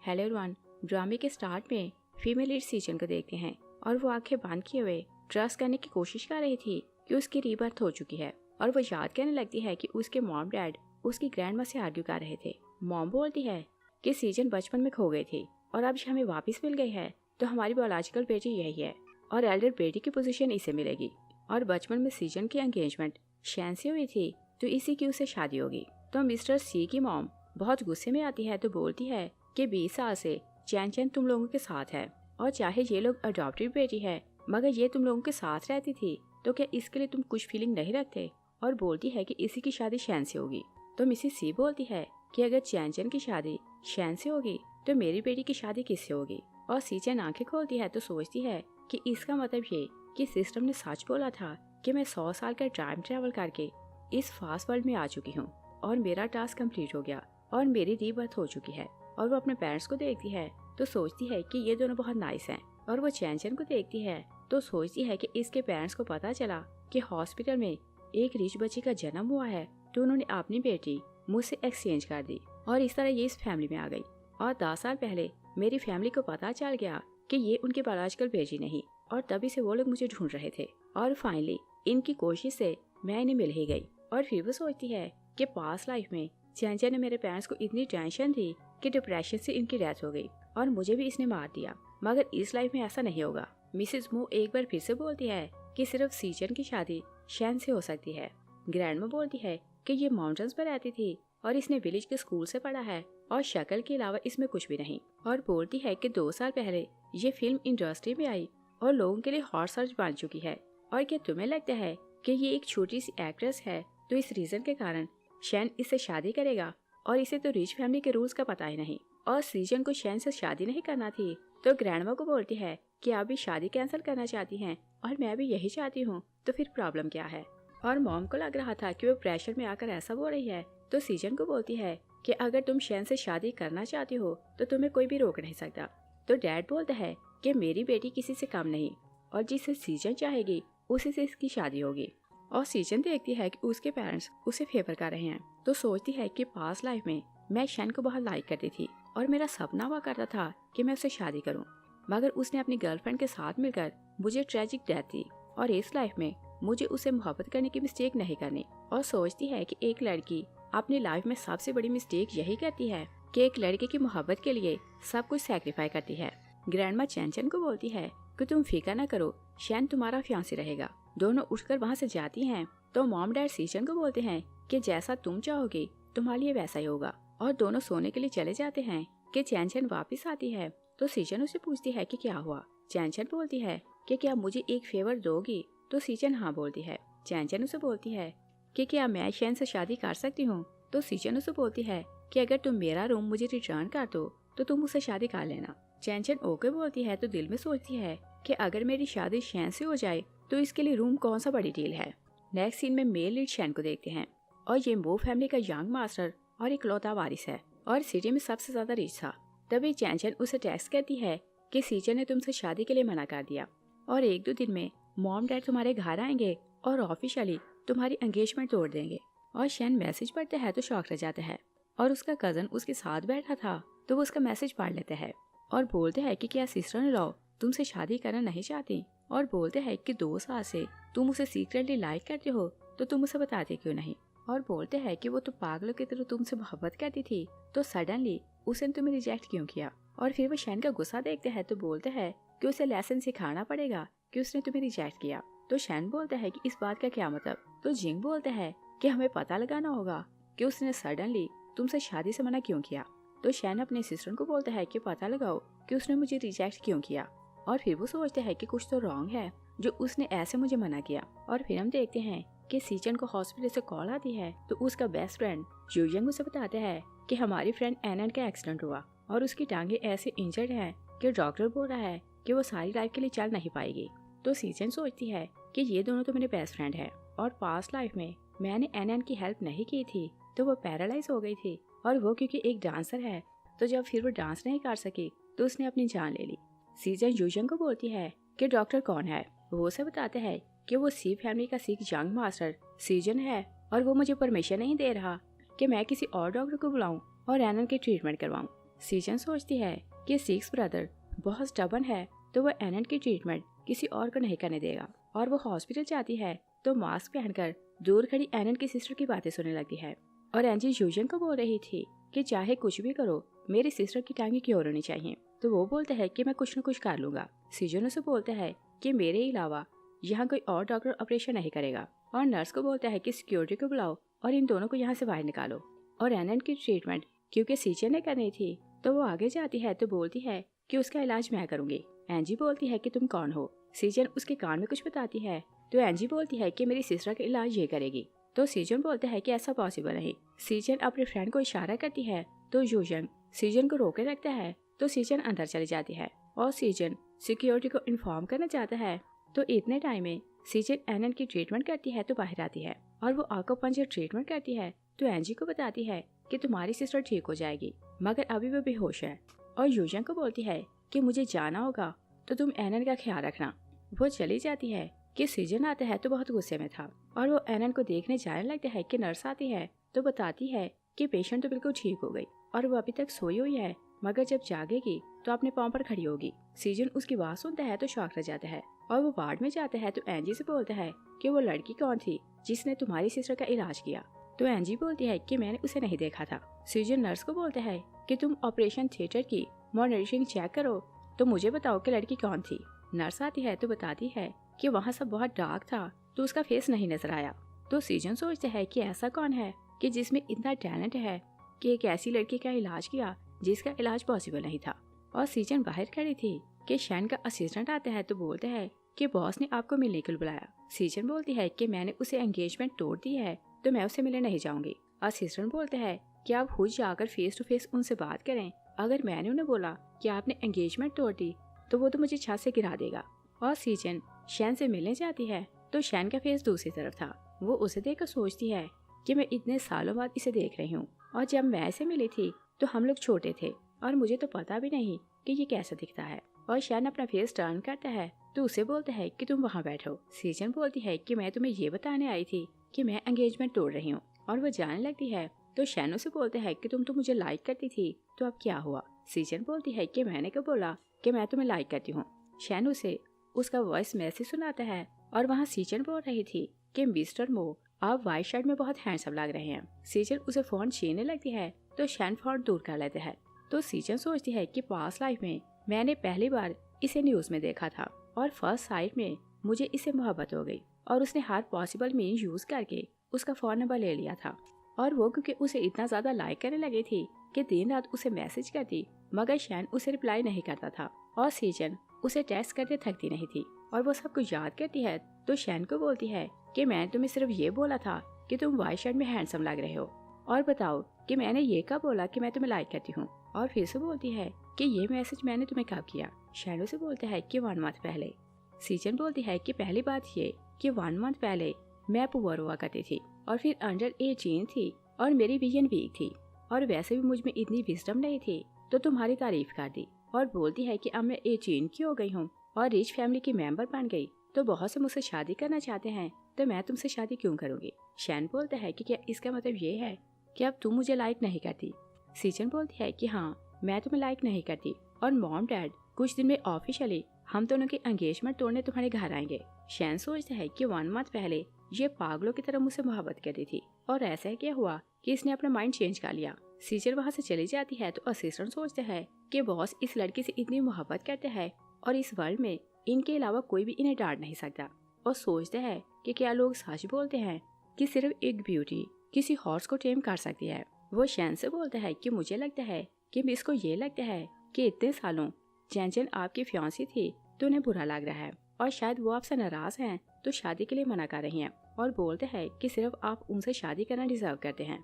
Hello everyone, ड्रामे के start में फीमेल लीड सीजन को देखते हैं और वो आंखें बंद किए हुए ट्रस्ट करने की कोशिश कर रही थी कि उसकी रीबर्थ हो चुकी है और वो याद करने लगती है कि उसके मॉम डैड उसकी ग्रैंड माँ से आर्ग्यू कर रहे थे। मॉम बोलती है कि सीजन बचपन में खो गई थी और अब हमें वापस मिल गई है तो हमारी बायोलॉजिकल बेटी यही है और एल्डर बेटी की पोजीशन इसे मिलेगी। और बचपन में सीजन की एंगेजमेंट शैन से हुई थी तो इसी की उसे शादी होगी। तो मिस्टर सी की मॉम बहुत गुस्से में आती है तो बोलती है कि 20 साल से चैन चैन तुम लोगों के साथ है और चाहे ये लोग अडॉप्टेड बेटी है मगर ये तुम लोगों के साथ रहती थी तो क्या इसके लिए तुम कुछ फीलिंग नहीं रखते। और बोलती है कि इसी की शादी शैन से होगी। तो मिसेस सी बोलती है कि अगर चैन चैन की शादी शैन से होगी तो मेरी बेटी की शादी किससे होगी। और सीजन आंखें खोलती है तो सोचती है कि इसका मतलब ये कि सिस्टम ने सच बोला था कि मैं 100 साल का टाइम ट्रेवल करके इस फास्ट वर्ल्ड में आ चुकी हूँ और मेरा टास्क कंप्लीट हो गया और मेरी रीबर्थ हो चुकी है। और वो अपने पेरेंट्स को देखती है तो सोचती है कि ये दोनों बहुत नाइस हैं। और वो चैन चैन को देखती है तो सोचती है कि इसके पेरेंट्स को पता चला कि हॉस्पिटल में एक रिच बच्चे का जन्म हुआ है तो उन्होंने अपनी बेटी मुझसे एक्सचेंज कर दी और इस तरह ये इस फैमिली में आ गई। और 10 साल पहले मेरी फैमिली को पता चल गया कि ये उनकी बायोलॉजिकल बेटी नहीं और तभी से वो लोग मुझे ढूंढ रहे थे और फाइनली इनकी कोशिश से मैं इन्हें मिल ही गई। और फिर वो सोचती है कि पास्ट लाइफ में चैन चैन ने मेरे पेरेंट्स को इतनी टेंशन दी कि डिप्रेशन से इनकी डेथ हो गई और मुझे भी इसने मार दिया मगर इस लाइफ में ऐसा नहीं होगा। मिसेस मू एक बार फिर से बोलती है कि सिर्फ सीजन की शादी शैन से हो सकती है। ग्रैंडमा बोलती है कि ये माउंटेन्स पर रहती थी और इसने विलेज के स्कूल से पढ़ा है और शक्ल के अलावा इसमें कुछ भी नहीं। और बोलती है कि 2 साल पहले ये फिल्म इंडस्ट्री में आई और लोगों के लिए हॉट सर्च बन चुकी है। और क्या तुम्हें लगता है कि ये एक छोटी सी एक्ट्रेस है तो इस रीजन के कारण शैन इससे शादी करेगा और इसे तो रिच फैमिली के रूल्स का पता ही नहीं। और सीजन को शैन से शादी नहीं करना थी तो ग्रैंडमा को बोलती है कि आप भी शादी कैंसिल करना चाहती हैं और मैं भी यही चाहती हूँ तो फिर प्रॉब्लम क्या है। और मॉम को लग रहा था कि वो प्रेशर में आकर ऐसा बोल रही है तो सीजन को बोलती है कि अगर तुम शैन से शादी करना चाहती हो तो तुम्हें कोई भी रोक नहीं सकता। तो डैड बोलता है कि मेरी बेटी किसी से कम नहीं और जिसे सीजन चाहेगी उसी से इसकी शादी होगी। और सीजन देखती है कि उसके पेरेंट्स उसे फेवर कर रहे हैं तो सोचती है कि पास्ट लाइफ में मैं शैन को बहुत लाइक करती थी और मेरा सपना हुआ करता था कि मैं उससे शादी करूं मगर उसने अपनी गर्लफ्रेंड के साथ मिलकर मुझे ट्रेजिक डेथ दी और इस लाइफ में मुझे उसे मोहब्बत करने की मिस्टेक नहीं करनी। और सोचती है कि एक लड़की अपनी लाइफ में सबसे बड़ी मिस्टेक यही करती है कि एक लड़के की मोहब्बत के लिए सब कुछ सैक्रिफाई करती है। ग्रैंडमा चैन चैन को बोलती है कि तुम फिक्र न करो, शैन तुम्हारा फियांसी रहेगा। दोनों उठकर वहाँ से जाती हैं तो मॉम डैड सीजन को बोलते हैं कि जैसा तुम चाहोगे तुम्हारे लिए वैसा ही होगा। और दोनों सोने के लिए चले जाते हैं कि चैन चैन वापस आती है तो सीजन उसे पूछती है कि क्या हुआ। चैन चैन बोलती है कि क्या मुझे एक फेवर दोगी तो सीजन हाँ बोलती है। चैन चैन उसे बोलती है कि क्या मैं शैन से शादी कर सकती हूँ तो सीजन उसे बोलती है कि अगर तुम मेरा रूम मुझे रिटर्न कर दो तो तुम उससे शादी कर लेना। चैन चैन ओके बोलती है तो दिल में सोचती है कि अगर मेरी शादी शैन से हो जाए तो इसके लिए रूम कौन सा बड़ी डील है। नेक्स्ट सीन में मेल लीड शैन को देखते हैं और ये मो फैमिली का यंग मास्टर और इकलौता वारिस है और सिटी में सबसे ज्यादा रिच था। तभी चैन चैन उसे टेक्स्ट करती है कि सीजन ने तुमसे शादी के लिए मना कर दिया और 1-2 दिन में मॉम डैड तुम्हारे घर आएंगे और ऑफिशियली तुम्हारी एंगेजमेंट तोड़ देंगे। और शैन मैसेज पढ़ता है तो शॉक रह जाता है और उसका कजन उसके साथ बैठा था तो वो उसका मैसेज पढ़ लेता है और बोलते हैं कि क्या सिस्टर इन लॉ तुमसे शादी करना नहीं चाहती। और बोलते हैं कि 2 साल से तुम उसे सीक्रेटली लाइक करते हो तो तुम उसे बताते क्यों नहीं। और बोलते हैं कि वो तो पागलों की तरह तुमसे मोहब्बत करती थी तो सडनली उसने तुम्हें रिजेक्ट क्यों किया। और फिर वो शैन का गुस्सा देखते हैं तो बोलते हैं कि उसे लेसन सिखाना पड़ेगा कि उसने तुम्हें रिजेक्ट किया। तो शैन बोलता है कि इस बात का क्या मतलब। तो जिंग बोलता है कि हमें पता लगाना होगा कि उसने सडनली तुमसे शादी से मना क्यों किया। तो शैन अपने सिस्टर को बोलता है कि पता लगाओ कि उसने मुझे रिजेक्ट क्यों किया। और फिर वो सोचते हैं कि कुछ तो रॉन्ग है जो उसने ऐसे मुझे मना किया। और फिर हम देखते हैं कि सीजन को हॉस्पिटल से कॉल आती है तो उसका बेस्ट फ्रेंड यूयंग उसे बताता है कि हमारी फ्रेंड एनन का एक्सीडेंट हुआ और उसकी टांगे ऐसे इंजर्ड है कि डॉक्टर बोल रहा है कि वो सारी लाइफ के लिए चल नहीं पाएगी। तो सीजन सोचती है कि ये दोनों तो मेरे बेस्ट फ्रेंड है और पास्ट लाइफ में मैंने एनन की हेल्प नहीं की थी तो वो पैरालाइज हो गई थी और वो क्योंकि एक डांसर है तो जब फिर वो डांस नहीं कर सकी तो उसने अपनी जान ले ली। सीजन यूजन को बोलती है कि डॉक्टर कौन है। वो उसे बताते हैं कि वो सी फैमिली का सिख यंग मास्टर सीजन है और वो मुझे परमिशन नहीं दे रहा कि मैं किसी और डॉक्टर को बुलाऊं और एनन की ट्रीटमेंट करवाऊं। सीजन सोचती है कि सिक्स ब्रदर बहुत स्टबर्न है तो वो एनन की ट्रीटमेंट किसी और को नहीं करने देगा, और वो हॉस्पिटल जाती है तो मास्क पहनकर दूर खड़ी एनन की सिस्टर की बातें सुनने लगती है। और एंजी यूजन को बोल रही थी कि चाहे कुछ भी करो मेरी सिस्टर की टांगे क्यों होनी चाहिए, तो वो बोलता है कि मैं कुछ न कुछ कर लूंगा। सीजन उसे बोलता है कि मेरे अलावा यहाँ कोई और डॉक्टर ऑपरेशन नहीं करेगा, और नर्स को बोलता है कि सिक्योरिटी को बुलाओ और इन दोनों को यहाँ से बाहर निकालो। और एनन की ट्रीटमेंट क्योंकि सीजन ने करनी थी तो वो आगे जाती है तो बोलती है कि उसका इलाज मैं करूंगी। एंजी बोलती है कि तुम कौन हो। सीजन उसके कान में कुछ बताती है तो एंजी बोलती है कि मेरी सिस्टर का इलाज ये करेगी। तो सीजन बोलता है कि ऐसा पॉसिबल नहीं। सीजन अपने फ्रेंड को इशारा करती है तो यूजन सीजन को रोके रखता है, तो सीजन अंदर चली जाती है और सीजन सिक्योरिटी को इन्फॉर्म करना चाहता है। तो इतने टाइम में सीजन एनन की ट्रीटमेंट करती है तो बाहर आती है और वो आक्यूपंक्चर ट्रीटमेंट करती है तो एंजी को बताती है कि तुम्हारी सिस्टर ठीक हो जाएगी, मगर अभी वो बेहोश है। और यूजन को बोलती है कि मुझे जाना होगा तो तुम एनन का ख्याल रखना। वो चली जाती है कि सीजन आता है तो बहुत गुस्से में था और वो एनन को देखने जाने लगता है कि नर्स आती है तो बताती है कि पेशेंट तो बिल्कुल ठीक हो गई और वो अभी तक सोई हुई है, मगर जब जागेगी तो अपने पाँव पर खड़ी होगी। सीजन उसकी बात सुनता है तो शॉक रह जाता है और वो वार्ड में जाता है तो एंजी से बोलता है कि वो लड़की कौन थी जिसने तुम्हारी सिस्टर का इलाज किया। तो एंजी बोलती है कि मैंने उसे नहीं देखा था। सीजन नर्स को बोलता है कि तुम ऑपरेशन थिएटर की मॉनिटरिंग चेक करो तो मुझे बताओ कि लड़की कौन थी। नर्स आती है तो बताती है कि वहाँ सब बहुत डार्क था तो उसका फेस नहीं नजर आया। तो सीजन सोचता है कि ऐसा कौन है कि जिसमें इतना टैलेंट है कि एक ऐसी लड़की का इलाज किया जिसका इलाज पॉसिबल नहीं था। और सीजन बाहर खड़ी थी कि शैन का असिस्टेंट आता है तो बोलता है कि बॉस ने आपको मिलने के लिए बुलाया। सीजन बोलती है कि मैंने उसे एंगेजमेंट तोड़ दी है तो मैं उसे मिलने नहीं जाऊंगी। असिस्टेंट बोलते हैं कि आप खुद जाकर फेस टू फेस उनसे बात करें, अगर मैंने उन्हें बोला कि आपने एंगेजमेंट तोड़ दी तो वो तो मुझे छत से गिरा देगा। और सीजन शैन से मिलने जाती है तो शैन का फेस दूसरी तरफ था। वो उसे देखकर सोचती है कि मैं इतने सालों बाद इसे देख रही हूँ और जब मैं ऐसे मिली थी तो हम लोग छोटे थे और मुझे तो पता भी नहीं कि ये कैसा दिखता है। और शैन अपना फेस टर्न करता है तो उसे बोलता है कि तुम वहाँ बैठो। सीजन बोलती है कि मैं तुम्हें ये बताने आई थी कि मैं एंगेजमेंट तोड़ रही हूँ, और वो जाने लगती है तो शैन उसे बोलता है कि तुम तो मुझे लाइक करती थी तो अब क्या हुआ। सीजन बोलती है कि मैंने कब बोला कि मैं तुम्हें लाइक करती हूँ। शैन उसे उसका वॉइस मैसेज सुनाता है और वहाँ सीजन बोल रही थी कि मिस्टर मो आप व्हाइट शर्ट में बहुत हैंडसम लग रहे हैं। सीजन उसे फोन छीनने लगती है तो शैन फोन दूर कर लेता है। तो सीजन सोचती है कि पास्ट लाइफ में मैंने पहली बार इसे न्यूज में देखा था और फर्स्ट साइट में मुझे इससे मोहब्बत हो गई और उसने हर पॉसिबल मीन यूज करके उसका फोन नंबर ले लिया था। और वो क्योंकि उसे इतना ज्यादा लाइक करने लगी थी कि दिन रात उसे मैसेज करती, मगर शैन उसे रिप्लाई नहीं करता था और सीजन उसे टेक्स्ट करते थकती नहीं थी और वो सब कुछ याद करती है। तो शैन को बोलती है कि मैंने तुम्हें सिर्फ ये बोला था कि तुम व्हाइट शर्ट में हैंडसम लग रहे हो, और बताओ कि मैंने ये कब बोला कि मैं तुम्हें लाइक करती हूँ। और फिर से बोलती है कि ये मैसेज मैंने तुम्हें कब किया। शैन उसे बोलता है कि 1 मंथ पहले। सीजन बोलती है कि पहली बात ये कि 1 मंथ पहले मैं पुअर हुआ करती थी और फिर अंडर 18 थी और मेरी विजन वीक थी, और वैसे भी मुझ में इतनी विजडम नहीं थी तो तुम्हारी तारीफ कर दी। और बोलती है कि अब मैं 18 की हो गई हूँ और रिच फैमिली की मेंबर बन गई तो बहुत से मुझसे शादी करना चाहते हैं तो मैं तुमसे शादी क्यों करूंगी। शैन बोलता है कि क्या इसका मतलब ये है कि अब तुम मुझे लाइक नहीं करती। सीजन बोलती है कि हाँ मैं तुम्हें लाइक नहीं करती और मॉम डैड कुछ दिन में ऑफिशियली हम दोनों की एंगेजमेंट तोड़ने तुम्हारे घर आएंगे। शैन सोचता है कि 1 मंथ पहले ये पागलों की तरह मुझसे मोहब्बत करती थी और ऐसा क्या हुआ कि इसने अपना माइंड चेंज कर लिया। सीजन वहाँ से चली जाती है तो असिस्टेंट सोचता है कि बॉस इस लड़की से इतनी मोहब्बत करते हैं और इस वर्ल्ड में इनके अलावा कोई भी इन्हें डांट नहीं सकता, और सोचता है कि क्या लोग सच बोलते हैं कि सिर्फ एक ब्यूटी किसी हॉर्स को टेम कर सकती है। वो शैन से बोलता है कि मुझे लगता है कि मिस को ये लगता है कि इतने सालों जैन आपकी फियांसी थी तो उन्हें बुरा लग रहा है और शायद वो आपसे नाराज हैं तो शादी के लिए मना कर रही हैं, और बोलते हैं कि सिर्फ आप उनसे शादी करना डिजर्व करते हैं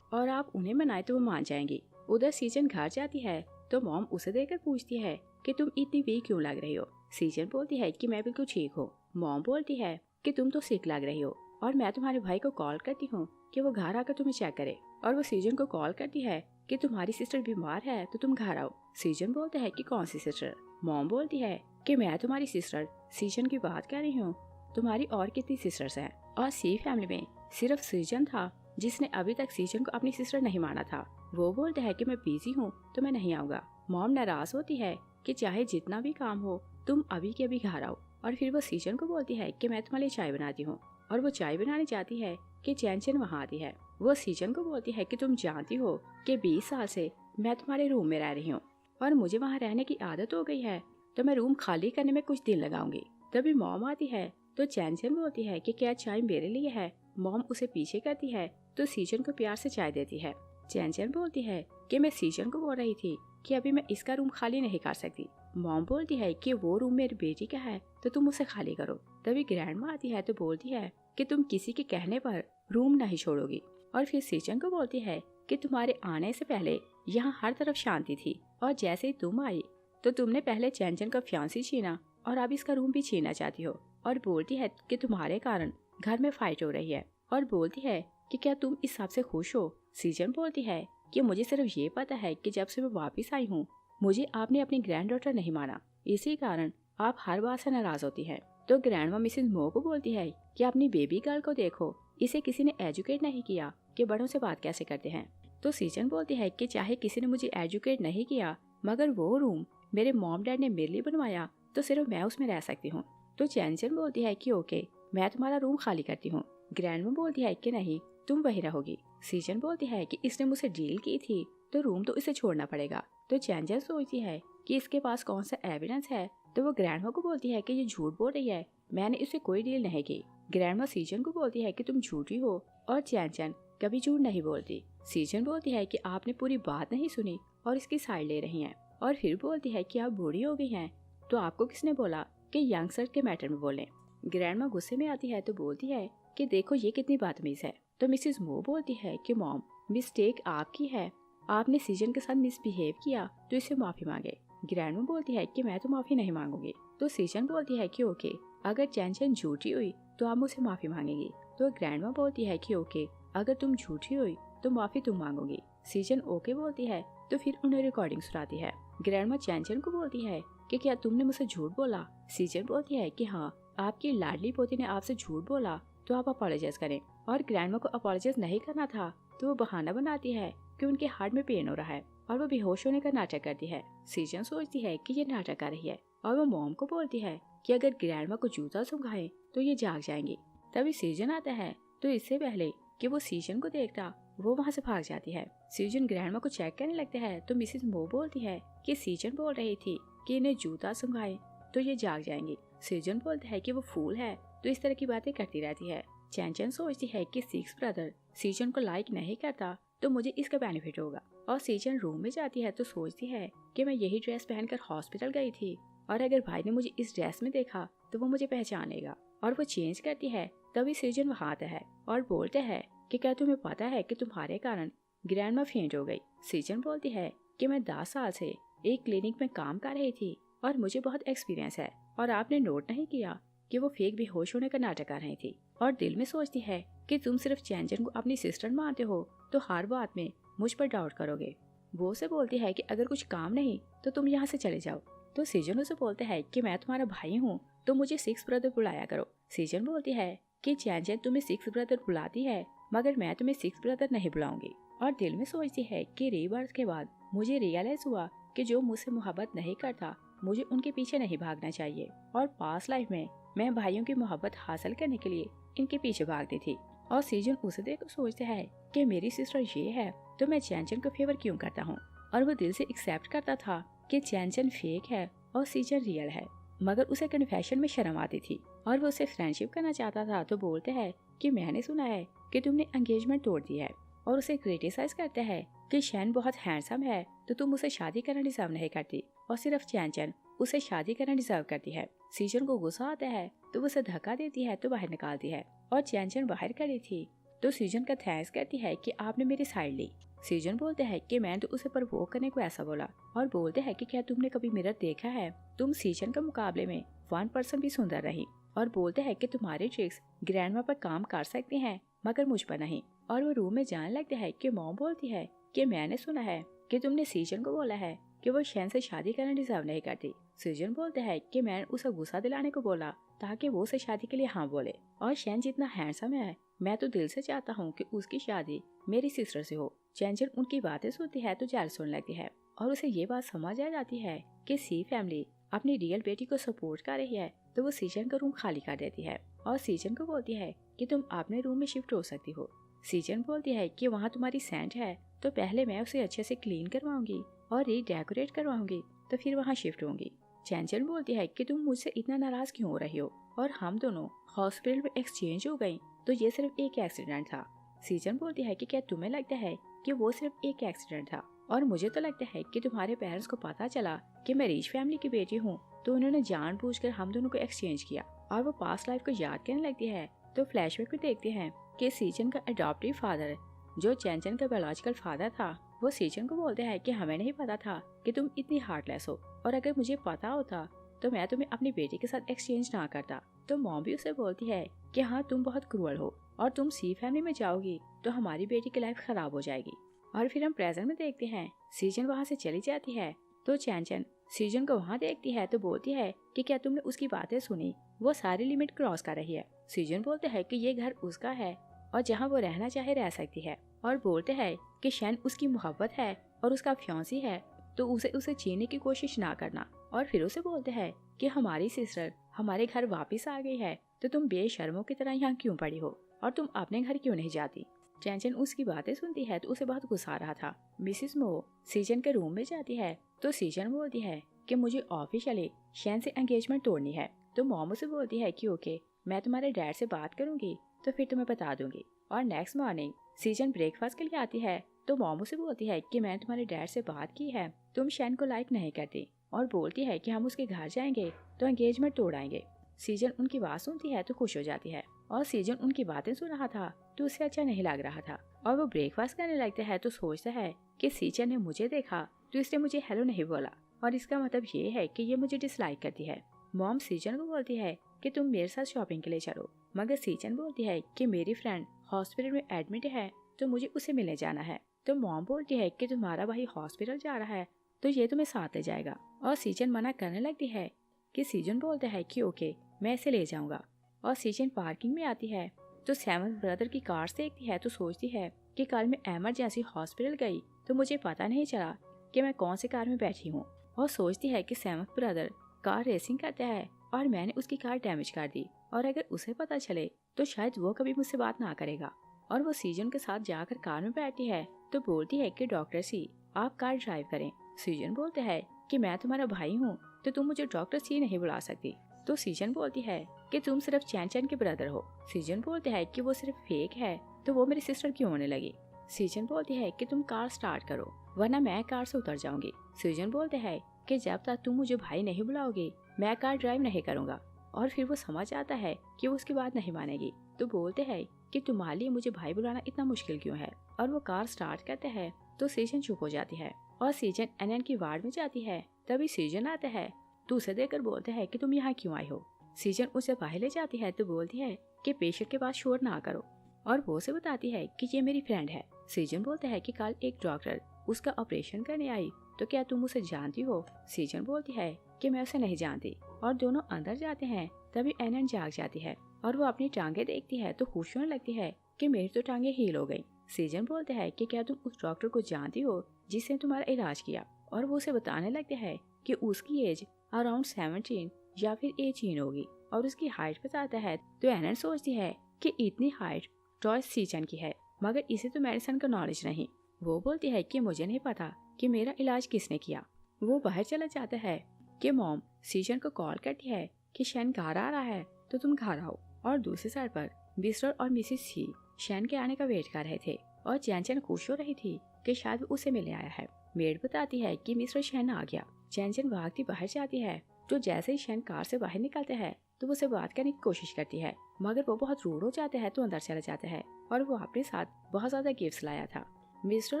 और आप उन्हें मनाए तो वो मान जाएंगी। उधर सीजन घर जाती है तो मॉम उसे देखकर पूछती है कि तुम इतनी वीक क्यों लग रही हो। सीजन बोलती है कि मैं बिल्कुल ठीक हूँ। मॉम बोलती है कि तुम तो सिक लग रही हो और मैं तुम्हारे भाई को कॉल करती हूँ कि वो घर आकर तुम्हें चेक करे, और वो सीजन को कॉल करती है कि तुम्हारी सिस्टर बीमार है तो तुम घर आओ। सीजन बोलता है कि कौन सी सिस्टर। मॉम बोलती है कि मैं तुम्हारी सिस्टर सीजन की बात कर रही हूँ, तुम्हारी और कितनी सिस्टर्स हैं। और सी फैमिली में सिर्फ सीजन था जिसने अभी तक सीजन को अपनी सिस्टर नहीं माना था। वो बोलता है कि मैं बिजी हूँ तो मैं नहीं आऊंगा। मॉम नाराज होती है कि चाहे जितना भी काम हो तुम अभी के अभी घर आओ, और फिर वो सीजन को बोलती है कि मैं तुम्हारे लिए चाय बनाती हूँ, और वो चाय बनाने जाती है कि चैन वहाँ आती है। वो सीजन को बोलती है कि तुम जानती हो कि 20 साल से मैं तुम्हारे रूम में रह रही हूँ और मुझे वहाँ रहने की आदत हो गई है, तो मैं रूम खाली करने में कुछ दिन लगाऊंगी। तभी मॉम आती है तो चैन बोलती है कि क्या चाय मेरे लिए है। मॉम उसे पीछे करती है तो सीजन को प्यार से चाय देती है। चैन बोलती है कि मैं सीजन को बोल रही थी कि अभी मैं इसका रूम खाली नहीं कर सकती। मॉम बोलती है कि वो रूम मेरी बेटी का है तो तुम उसे खाली करो। तभी ग्रैंडमा आती है तो बोलती है कि तुम किसी के कहने पर रूम नहीं छोड़ोगी, और फिर सीजन को बोलती है कि तुम्हारे आने से पहले यहाँ हर तरफ शांति थी, और जैसे ही तुम आई तो तुमने पहले चैन का फियांसी छीना और अब इसका रूम भी छीनना चाहती हो, और बोलती है कि तुम्हारे कारण घर में फाइट हो रही है, और बोलती है कि क्या तुम इस सब से खुश हो। सीजन बोलती है कि मुझे सिर्फ ये पता है कि जब से मैं वापस आई हूँ मुझे आपने अपनी ग्रैंड डॉटर नहीं माना, इसी कारण आप हर बात से नाराज होती हैं। तो ग्रैंडमा मिसेस मो को बोलती है कि अपनी बेबी गर्ल को देखो, इसे किसी ने एजुकेट नहीं किया कि बड़ों से बात कैसे करते हैं। तो सीजन बोलती है कि चाहे किसी ने मुझे एजुकेट नहीं किया मगर वो रूम मेरे मॉम डैड ने मेरे लिए बनवाया तो सिर्फ मैं उसमें रह सकती हूँ। तो चैन बोलती है कि ओके मैं तुम्हारा रूम खाली करती हूँ। ग्रैंडमा बोलती है कि नहीं तुम वही रहोगी। सीजन बोलती है कि इसने मुझसे डील की थी तो रूम तो इसे छोड़ना पड़ेगा। तो चैन सोचती है कि इसके पास कौन सा एविडेंस है, तो वो ग्रैंडमा को बोलती है कि ये झूठ बोल रही है, मैंने इसे कोई डील नहीं की। ग्रैंडमा सीजन को बोलती है कि तुम झूठी हो, और चैन कभी झूठ नहीं बोलती। सीजन बोलती है कि आपने पूरी बात नहीं सुनी और इसकी साइड ले रही हैं, और फिर बोलती है कि आप बूढ़ी हो गई हैं तो आपको किसने बोला कि यंगस्टर के मैटर में बोलें। ग्रैंडमा गुस्से में आती है तो बोलती है कि देखो ये कितनी बदतमीज है। तो मिसेस मो बोलती है कि मॉम मिस्टेक आपकी है, आपने सीजन के साथ मिसबिहेव किया तो इसे माफी मांगे। ग्रैंडमा बोलती है कि मैं तो माफी नहीं मांगूंगी। तो सीजन बोलती है कि ओके अगर चैन झूठी हुई तो आप मुझसे माफी मांगेगी। तो ग्रैंडमा बोलती है कि ओके अगर तुम झूठी हुई तो माफी तुम मांगोगी। सीजन ओके बोलती है तो फिर उन्हें रिकॉर्डिंग सुनाती है। ग्रैंडमा चैन को बोलती है कि क्या तुमने मुझसे झूठ बोला। सीजन बोलती है कि हाँ आपकी लाडली पोती ने आपसे झूठ बोला तो आप अपोलोजाइज करें, और ग्रैंडमा को अपोलोजाइज नहीं करना था तो वो बहाना बनाती है कि उनके हार्ट में पेन हो रहा है और वो बेहोश होने का नाटक करती है। सीजन सोचती है कि ये नाटक कर रही है, और वो मॉम को बोलती है कि अगर ग्रैंडमा को जूता सुंघाए तो ये जाग जाएंगी। तभी सीजन आता है तो इससे पहले कि वो सीजन को देखता वो वहाँ से भाग जाती है। सीजन ग्रैंडमा को चेक करने लगता है तो मिसेस मो बोलती है कि सीजन बोल रही थी कि इन्हें जूता सुंघाए तो ये जाग जाएंगी। सीजन बोलता है कि वो फूल है तो इस तरह की बातें करती रहती है। चैन सोचती है कि सिक्स ब्रदर सीजन को लाइक नहीं करता तो मुझे इसका बेनिफिट होगा, और सीजन रूम में जाती है तो सोचती है कि मैं यही ड्रेस पहनकर हॉस्पिटल गई थी और अगर भाई ने मुझे इस ड्रेस में देखा तो वो मुझे पहचानेगा, और वो चेंज करती है। तभी सीजन वहाँ आता है और बोलते हैं कि क्या तुम्हें पता है कि तुम्हारे कारण ग्रैंडमा फेंट हो गई। सीजन बोलती है कि मैं 10 साल से एक क्लिनिक में काम कर रही थी और मुझे बहुत एक्सपीरियंस है, और आपने नोट नहीं किया कि वो फेक बेहोश होने का नाटक कर रही थी। और दिल में सोचती है कि तुम सिर्फ चैन को अपनी सिस्टर मानते हो तो हर बात में मुझ पर डाउट करोगे। वो उसे बोलती है कि अगर कुछ काम नहीं तो तुम यहाँ से चले जाओ। तो सीजन उसे बोलते है कि मैं तुम्हारा भाई हूँ तो मुझे सिक्स ब्रदर बुलाया करो। सीजन बोलती है कि चैन तुम्हें सिक्स ब्रदर बुलाती है मगर मैं तुम्हें सिक्स ब्रदर नहीं बुलाऊंगी, और दिल में सोचती है कि रीबर्थ के बाद मुझे रियलाइज हुआ कि जो मुझसे मोहब्बत नहीं करता मुझे उनके पीछे नहीं भागना चाहिए, और पास्ट लाइफ में मैं भाइयों की मोहब्बत हासिल करने के लिए इनके पीछे भागती थी। और सीजन उसे देखकर सोचता है कि मेरी सिस्टर ये है तो मैं चैन को फेवर क्यों करता हूँ, और वो दिल से एक्सेप्ट करता था कि चैन फेक है और सीजन रियल है, मगर उसे कन्फेशन में शर्म आती थी और वो उसे फ्रेंडशिप करना चाहता था। तो बोलते हैं कि मैंने सुना है कि तुमने एंगेजमेंट तोड़ दी है, और उसे क्रिटिसाइज करते हैं कि शैन बहुत हैंडसम है तो तुम उसे शादी करना डिजर्व नहीं करती, और सिर्फ चैन उसे शादी करना डिजर्व करती है। सीजन को गुस्सा आता है तो वो उसे धक्का देती है तो बाहर निकालती है, और चैन बाहर खड़ी थी तो सीजन का थैंक्स करती है कि आपने मेरी साइड ली। सीजन बोलते हैं कि मैं तो उसे प्रवोक करने को ऐसा बोला, और बोलते हैं कि क्या तुमने कभी मिरर देखा है, तुम सीजन के मुकाबले में 1% भी सुंदर रही, और बोलते हैं कि तुम्हारी ट्रिक्स ग्रैंडमा पर काम कर सकती हैं मगर मुझ पर नहीं। और वो रूम में जाने लगते हैं कि मॉम बोलती है कि मैंने सुना है कि तुमने सीजन को बोला है कि वो शैन से शादी करना डिजर्व नहीं करती। सीजन बोलते हैं कि मैंने उसे गुस्सा दिलाने को बोला ताकि वो उसे शादी के लिए हाँ बोले, और शैन जितना हैंडसम है मैं तो दिल से चाहता हूँ कि उसकी शादी मेरी सिस्टर से हो। चैंचन उनकी बातें सुनती है तो जेलस होने लगती है और उसे ये बात समझ आ जाती है कि सी फैमिली अपनी रियल बेटी को सपोर्ट कर रही है, तो वो सीजन का रूम खाली कर देती है और सीजन को बोलती है कि तुम अपने रूम में शिफ्ट हो सकती हो। सीजन बोलती है कि वहाँ तुम्हारी सेंट है, तो पहले मैं उसे अच्छे से क्लीन करवाऊंगी और रीडेकोरेट करवाऊंगी, तो फिर वहाँ शिफ्ट होंगी। चैंचन बोलती है कि तुम मुझसे इतना नाराज क्यों हो रही हो, और हम दोनों हॉस्पिटल में एक्सचेंज हो गई, तो ये सिर्फ एक एक्सीडेंट था। सीजन बोलती है कि क्या तुम्हें लगता है कि वो सिर्फ एक एक्सीडेंट था, और मुझे तो लगता है कि तुम्हारे पेरेंट्स को पता चला कि मैं रिच फैमिली की बेटी हूँ, तो उन्होंने जानबूझकर हम दोनों को एक्सचेंज किया। और वो पास्ट लाइफ को याद करने लगती है तो फ्लैशबैक में देखते हैं कि सीजन का अडॉप्टिव फादर, जो चैंचन का बायोलॉजिकल फादर था, वो सीजन को बोलते हैं कि हमें नहीं पता था कि तुम इतनी हार्टलेस हो, और अगर मुझे पता होता तो मैं तुम्हें अपनी बेटी के साथ एक्सचेंज ना करता। तो मॉम भी उसे बोलती है कि हाँ, तुम बहुत क्रूअल हो और तुम सी फैमिली में जाओगी तो हमारी बेटी की लाइफ खराब हो जाएगी। और फिर हम प्रेजेंट में देखते हैं सीजन वहाँ से चली जाती है, तो चैंचन सीजन को वहाँ देखती है तो बोलती है कि क्या तुमने उसकी बातें सुनी, वो सारी लिमिट क्रॉस कर रही है। सीजन बोलते है कि ये घर उसका है और जहाँ वो रहना चाहे रह सकती है, और बोलते हैं कि शैन उसकी मोहब्बत है और उसका फ्योंसी है, तो उसे छीनने की कोशिश ना करना। और फिर उसे बोलते हैं कि हमारी सिस्टर हमारे घर वापस आ गई है, तो तुम बेशर्मों की तरह यहाँ क्यों पड़ी हो और तुम अपने घर क्यों नहीं जाती। चैंचन उसकी बातें सुनती है तो उसे बहुत गुस्सा आ रहा था। मिसिस मो सीजन के रूम में जाती है तो सीजन बोलती है कि मुझे ऑफिशियली शैन से एंगेजमेंट तोड़नी है। तो मॉम उसे बोलती है कि ओके, मैं तुम्हारे डैड से बात करूंगी तो फिर तुम्हें बता दूंगी। और नेक्स्ट मॉर्निंग सीजन ब्रेकफास्ट के लिए आती है तो मॉम उसे बोलती है कि मैंने तुम्हारे डैड से बात की है, तुम शैन को लाइक नहीं करती, और बोलती है कि हम उसके घर जाएंगे तो एंगेजमेंट तोड़ाएंगे। सीजन उनकी बात सुनती है तो खुश हो जाती है, और सीजन उनकी बातें सुन रहा था तो उसे अच्छा नहीं लग रहा था, और वो ब्रेकफास्ट करने लगता है तो सोचता है कि सीजन ने मुझे देखा तो इसने मुझे हेलो नहीं बोला, और इसका मतलब ये है कि ये मुझे डिसलाइक करती है। मॉम सीजन को बोलती है कि तुम मेरे साथ शॉपिंग के लिए चलो, मगर सीजन बोलती है कि मेरी फ्रेंड हॉस्पिटल में एडमिट है तो मुझे उसे मिलने जाना है। तो मॉम बोलती है कि तुम्हारा भाई हॉस्पिटल जा रहा है तो ये तुम्हें साथ ले जाएगा, और सीजन मना करने लगती है कि सीजन बोलता है कि ओके, मैं इसे ले जाऊंगा। और सीजन पार्किंग में आती है तो सेवंथ ब्रदर की कार देखती है तो सोचती है कि कल मैं इमरजेंसी हॉस्पिटल गई तो मुझे पता नहीं चला कि मैं कौन सी कार में बैठी हूँ, और सोचती है कि सेवंथ ब्रदर कार रेसिंग करता है और मैंने उसकी कार डैमेज कर दी, और अगर उसे पता चले तो शायद वो कभी मुझसे बात ना करेगा। और वो सीजन के साथ जाकर कार में बैठती है तो बोलती है कि डॉक्टर सी, आप कार ड्राइव करें। सीजन बोलते है कि मैं तुम्हारा भाई हूँ तो तुम मुझे डॉक्टर सी नहीं बुला सकती। तो सीजन बोलती है कि तुम सिर्फ चैंचन के ब्रदर हो। सीजन बोलते है कि वो सिर्फ फेक है तो वो मेरी सिस्टर क्यों होने लगी। सीजन बोलती है कि तुम कार स्टार्ट करो वरना मैं कार से उतर जाऊंगी। सीजन बोलते है कि जब तक तुम मुझे भाई नहीं बुलाओगे मैं कार ड्राइव नहीं करूंगा। और फिर वो समझ आता है कि वो उसकी बात नहीं मानेगी, तो बोलते हैं कि तुम्हारे लिए मुझे भाई बुलाना इतना मुश्किल क्यों है, और वो कार स्टार्ट करते हैं तो सीजन चुप हो जाती है, और सीजन एनएन की वार्ड में जाती है। तभी सीजन आता है तो उसे देखकर बोलते हैं कि तुम यहाँ क्यों आई हो। सीजन उसे बाहर ले जाती है तो बोलती है कि पेशेंट के पास शोर ना करो, और वो उसे बताती है कि ये मेरी फ्रेंड है। सीजन बोलता है कि कल एक डॉक्टर उसका ऑपरेशन करने आई, तो क्या तुम उसे जानती हो। सीजन बोलती है कि मैं उसे नहीं जानती, और दोनों अंदर जाते हैं। तभी एनन जाग जाती है और वो अपनी टांगे देखती है तो खुश होने लगती है कि मेरी तो टांगे हील हो गई। सीजन बोलते हैं कि क्या तुम उस डॉक्टर को जानती हो जिसने तुम्हारा इलाज किया, और वो उसे बताने लगते हैं कि उसकी एज अराउंड 17 या फिर 18 होगी, और उसकी हाइट बताता है। तो एनन सोचती है कि इतनी हाइट टॉय सीजन की है, मगर इसे तो मेडिसिन का नॉलेज नहीं। वो बोलती है कि मुझे नहीं पता कि मेरा इलाज किसने किया। वो बाहर चला जाता है कि मॉम सीजन को कॉल करती है कि शैन घर आ रहा है तो तुम घर आओ। और दूसरी साइड पर मिस्टर और मिसिस सी शैन के आने का वेट कर रहे थे, और चैंचन खुश हो रही थी कि शायद वो उसे मिलने आया है। मेड बताती है कि मिस्टर शैन आ गया। चैंचन भागती बाहर जाती है, तो जैसे ही शैन कार से बाहर निकलते हैं तो वो उसे बात करने की कोशिश करती है, मगर वो बहुत रूड हो जाते हैं तो अंदर चला जाता है, और वो अपने साथ बहुत ज्यादा गिफ्ट्स लाया था। मिस्टर